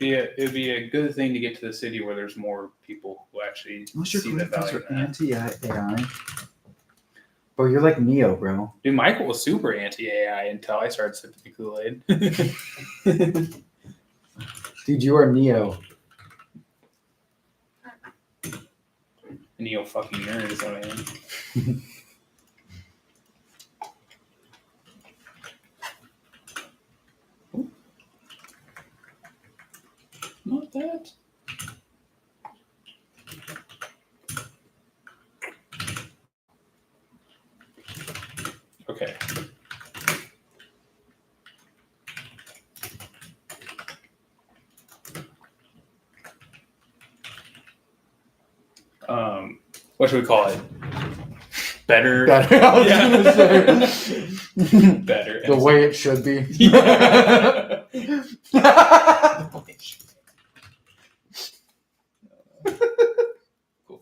It would be a good thing to get to the city where there's more people who actually Most of see your the friends value are in that. anti-AI. Bro, you're like Neo, bro. Dude, Michael was super anti-AI until I started sipping the Kool-Aid. Dude, you are Neo. Neo fucking nerd is what I am. Not that. Okay. What should we call it? Better. Better. I was Yeah. gonna say. Better. The way it should be. Yeah.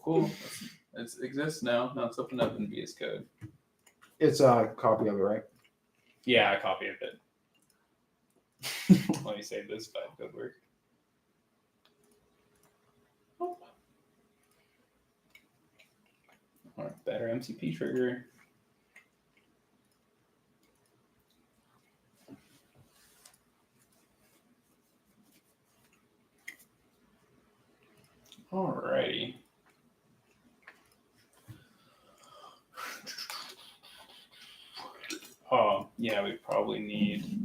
Cool. It exists now. Now it's open up in VS Code. It's a copy of it, right? Yeah, I copied it. Let me save this file. Good work. All right, better MCP trigger. Alrighty. Oh, yeah, we probably need.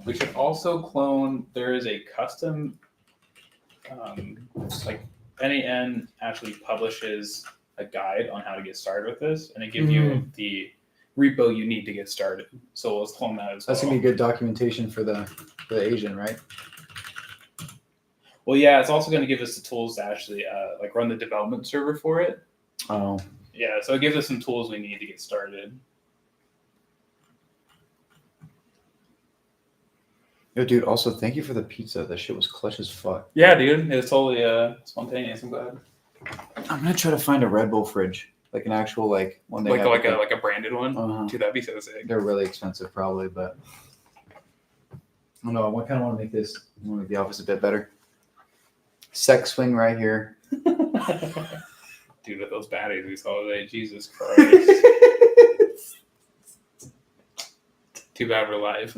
We should also clone. There is a custom, like NAN actually publishes a guide on how to get started with this, and it gives you the repo you need to get started. So let's clone that as well. That's gonna be good documentation for the Asian, right? Well, yeah, it's also going to give us the tools to actually like run the development server for it. Oh. Yeah, so it gives us some tools we need to get started. Yo, dude, also thank you for the pizza. That shit was clutch as fuck. Yeah, dude, it was totally spontaneous. I'm glad. I'm gonna try to find a Red Bull fridge, like an actual like one they Like have like a branded one. Uh-huh. Dude, that'd be so sick. They're really expensive, probably, but I don't know. I kind of want to make this. I want to make the office a bit better. Sex swing right here. Dude, with those batteries we saw today, Jesus Christ. Too bad we're live.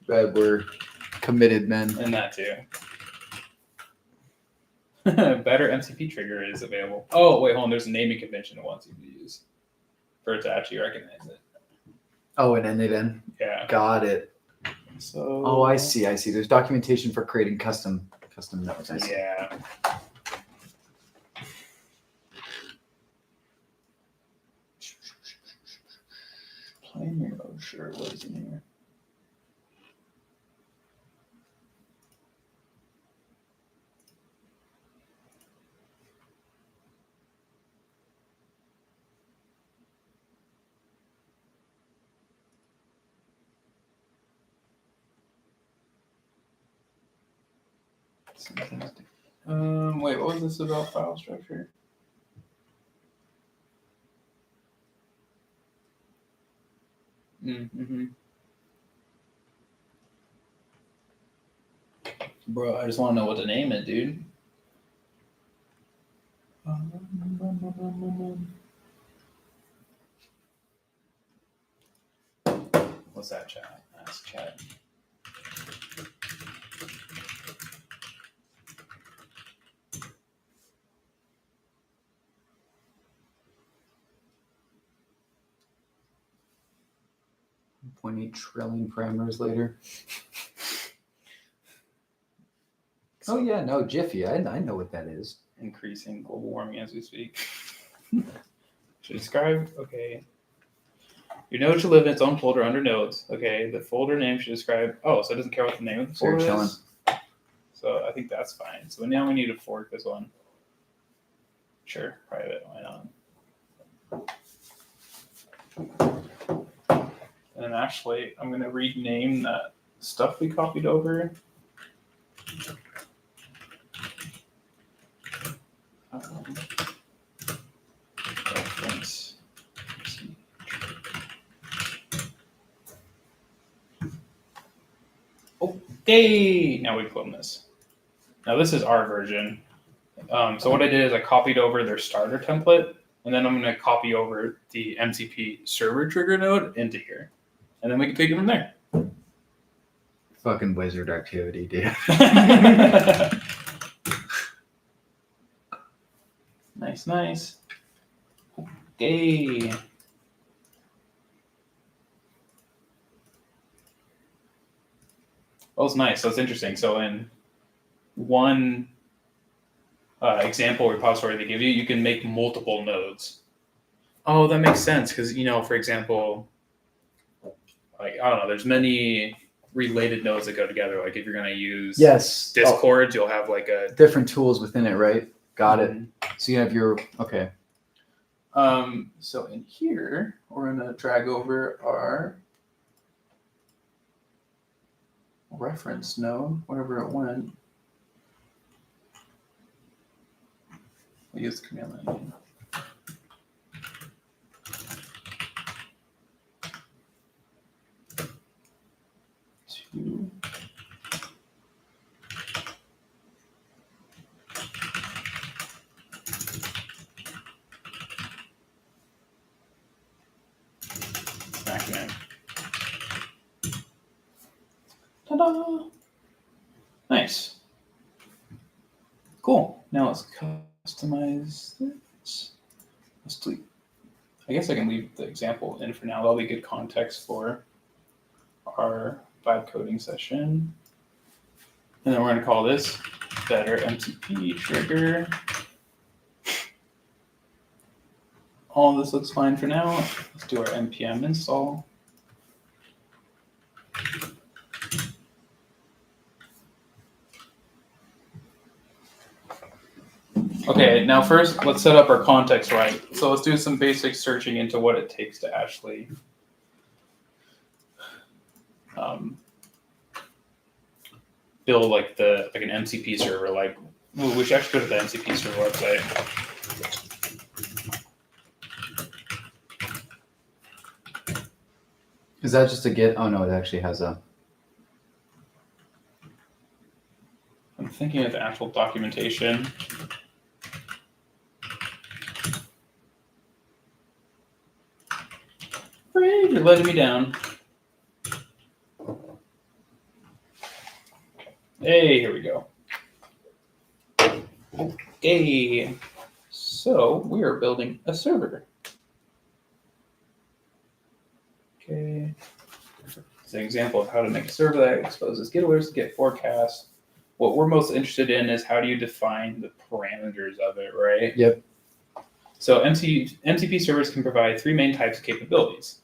Bad, we're committed men. And that too. Better MCP trigger is available. Oh, wait, hold on. There's a naming convention it wants you to use for it to actually recognize it. Oh, and ended in. Yeah. Got it. So. Oh, I see. There's documentation for creating custom nodes. I see. Yeah. Plain oh, sure. What is in here? Wait, what was this about file structure? Mm-hmm. Bro, I just want to know what to name it, dude. What's that, chat? Ask chat. 0.8 trillion parameters later. Oh yeah, no, Jiffy. I know what that is. Increasing global warming as we speak. Should describe, okay. Your node should live in its own folder under nodes. Okay, the folder name should describe. Oh, so it doesn't care what the name of the folder is. So I think that's fine. So now we need to fork this one. Sure, private. Why not? And actually, I'm going to rename that stuff we copied over. Reference. Okay, now we clone this. Now this is our version. So what I did is I copied over their starter template, and then I'm going to copy over the MCP server trigger node into here. And then we can take it from there. Fucking wizard activity, dude. Nice. Okay. Oh, it's nice. So it's interesting. So in one example repository they give you, you can make multiple nodes. Oh, that makes sense because, for example, like, I don't know, there's many related nodes that go together. Like if you're going to use Discord, you'll have like a... different tools within it, right? Got it. So you have your... Okay. So in here, we're going to drag over our reference node, wherever it went. We'll use the command line. Ta-da! Nice. Cool. Now let's customize this. Let's delete. I guess I can leave the example in for now. That'll be good context for our vibe coding session. And then we're going to call this better MCP trigger. All of this looks fine for now. Let's do our npm install. Okay, now first let's set up our context right. So let's do some basic searching into what it takes to actually build like an MCP server. Like we should actually go to the MCP server website. Is that just a Git? Oh no, it actually has a... I'm thinking of the actual documentation. Great, you're letting me down. Hey, here we go. Okay, so we are building a server. Okay, it's an example of how to make a server that exposes Git alerts to Git forecasts. What we're most interested in is how do you define the parameters of it, right? Yep. So MCP servers can provide three main types of capabilities.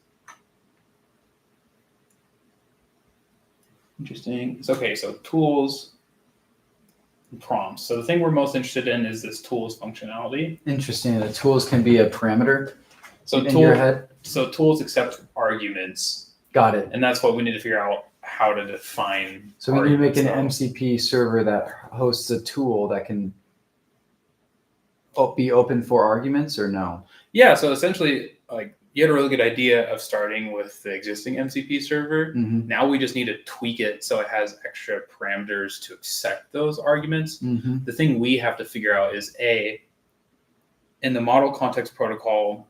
Interesting. It's okay, so tools and prompts. So the thing we're most interested in is this tools functionality. Interesting. The tools can be a parameter so in your head? So tools accept arguments. Got it. And that's what we need to figure out how to define. So we need to make an MCP server that hosts a tool that can be open for arguments or no? Yeah, so essentially, like, you had a really good idea of starting with the existing MCP server. Mm-hmm. Now we just need to tweak it so it has extra parameters to accept those arguments. Mm-hmm. The thing we have to figure out is in the model context protocol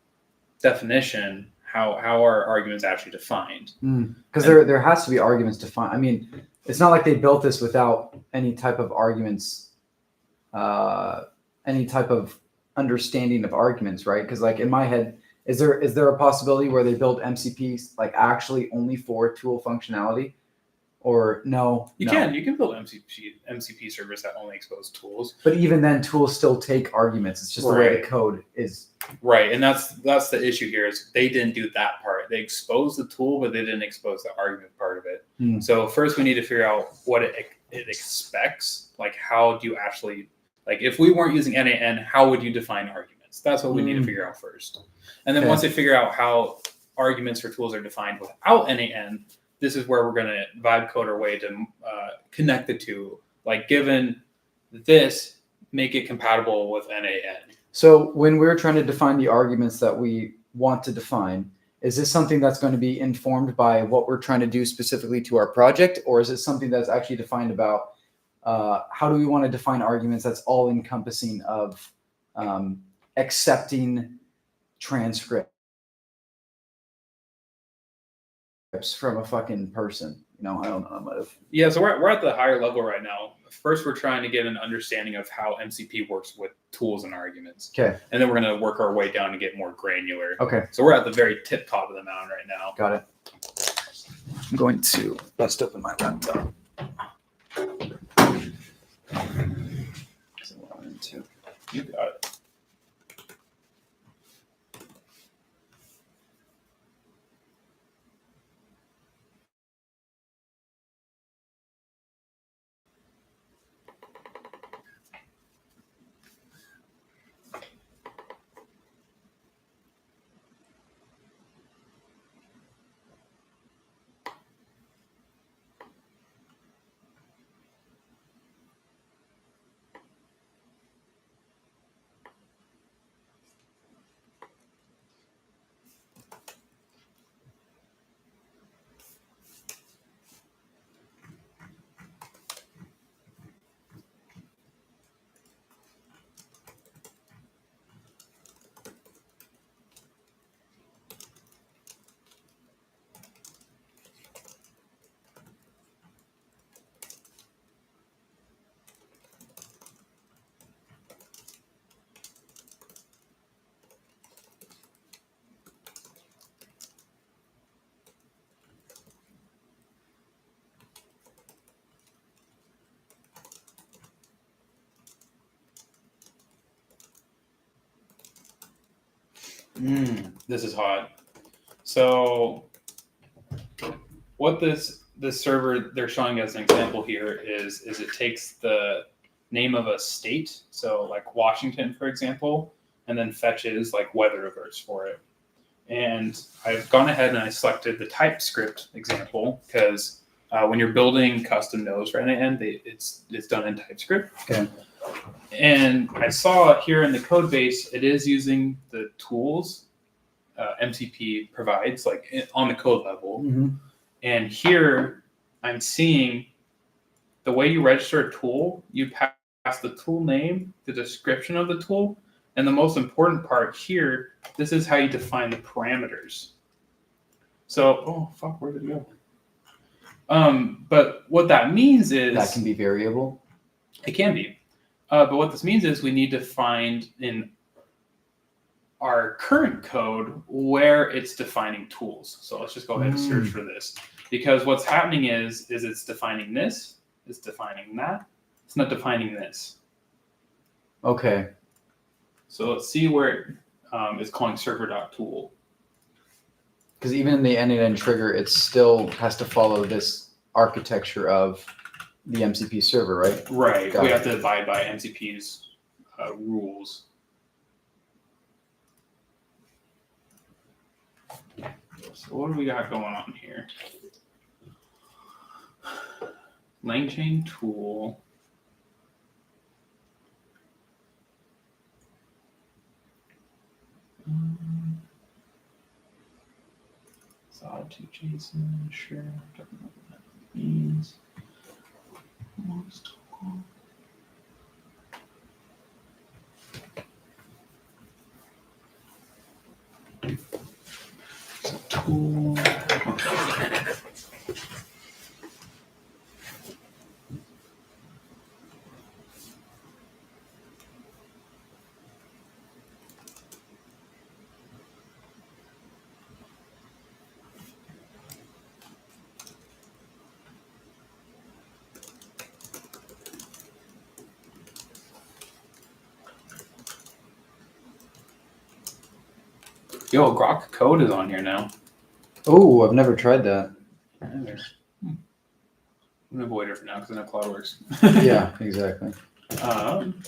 definition, how are arguments actually defined? Because there has to be arguments defined. I mean, it's not like they built this without any type of arguments, any type of understanding of arguments, right? Because like in my head, Is there a possibility where they build MCPs like actually only for tool functionality, or no? You can build MCP servers that only expose tools. But even then, tools still take arguments. It's just the way the code is. Right, and that's the issue here is they didn't do that part. They exposed the tool, but they didn't expose the argument part of it. So first, we need to figure out what it expects. Like, how do you actually, like, if we weren't using NAN, how would you define arguments? That's what we need to figure out first. And then once they figure out how arguments for tools are defined without NAN, this is where we're going to vibe code our way to connect the two. Like, given this, make it compatible with NAN. So when we're trying to define the arguments that we want to define, is this something that's going to be informed by what we're trying to do specifically to our project, or is it something that's actually defined about how do we want to define arguments that's all encompassing of accepting transcripts from a fucking person? You know, I don't know. Yeah, so we're at the higher level right now. First, we're trying to get an understanding of how MCP works with tools and arguments. Okay. And then we're going to work our way down to get more granular. Okay. So we're at the very tip top of the mountain right now. Got it. I'm going to bust open my laptop. You got it. This is hot. So what this server they're showing as an example here is it takes the name of a state, so like Washington, for example, and then fetches like weather alerts for it. And I've gone ahead and I selected the TypeScript example because when you're building custom nodes for NAN, it's done in TypeScript. Okay. And I saw here in the code base, it is using the tools MCP provides, like on the code level. Mm-hmm. And here I'm seeing the way you register a tool, you pass the tool name, the description of the tool, and the most important part here, this is how you define the parameters. So, oh fuck, where did it go? But what that means is that can be variable. It can be. But what this means is we need to find in our current code where it's defining tools. So let's just go ahead and search for this. Because what's happening is it's defining this, it's defining that, it's not defining this. Okay. So let's see where it's calling server.tool. Because even in the NAN trigger, it still has to follow this architecture of the MCP server, right? Right. We have to abide by MCP's rules. So what do we got going on here? LangChain tool. Solid to JSON, sure. Don't know what that means. Tool. Yo, Grok code is on here now. Oh, I've never tried that. I'm gonna avoid it for now because I know Cloud works. Yeah, exactly. Um,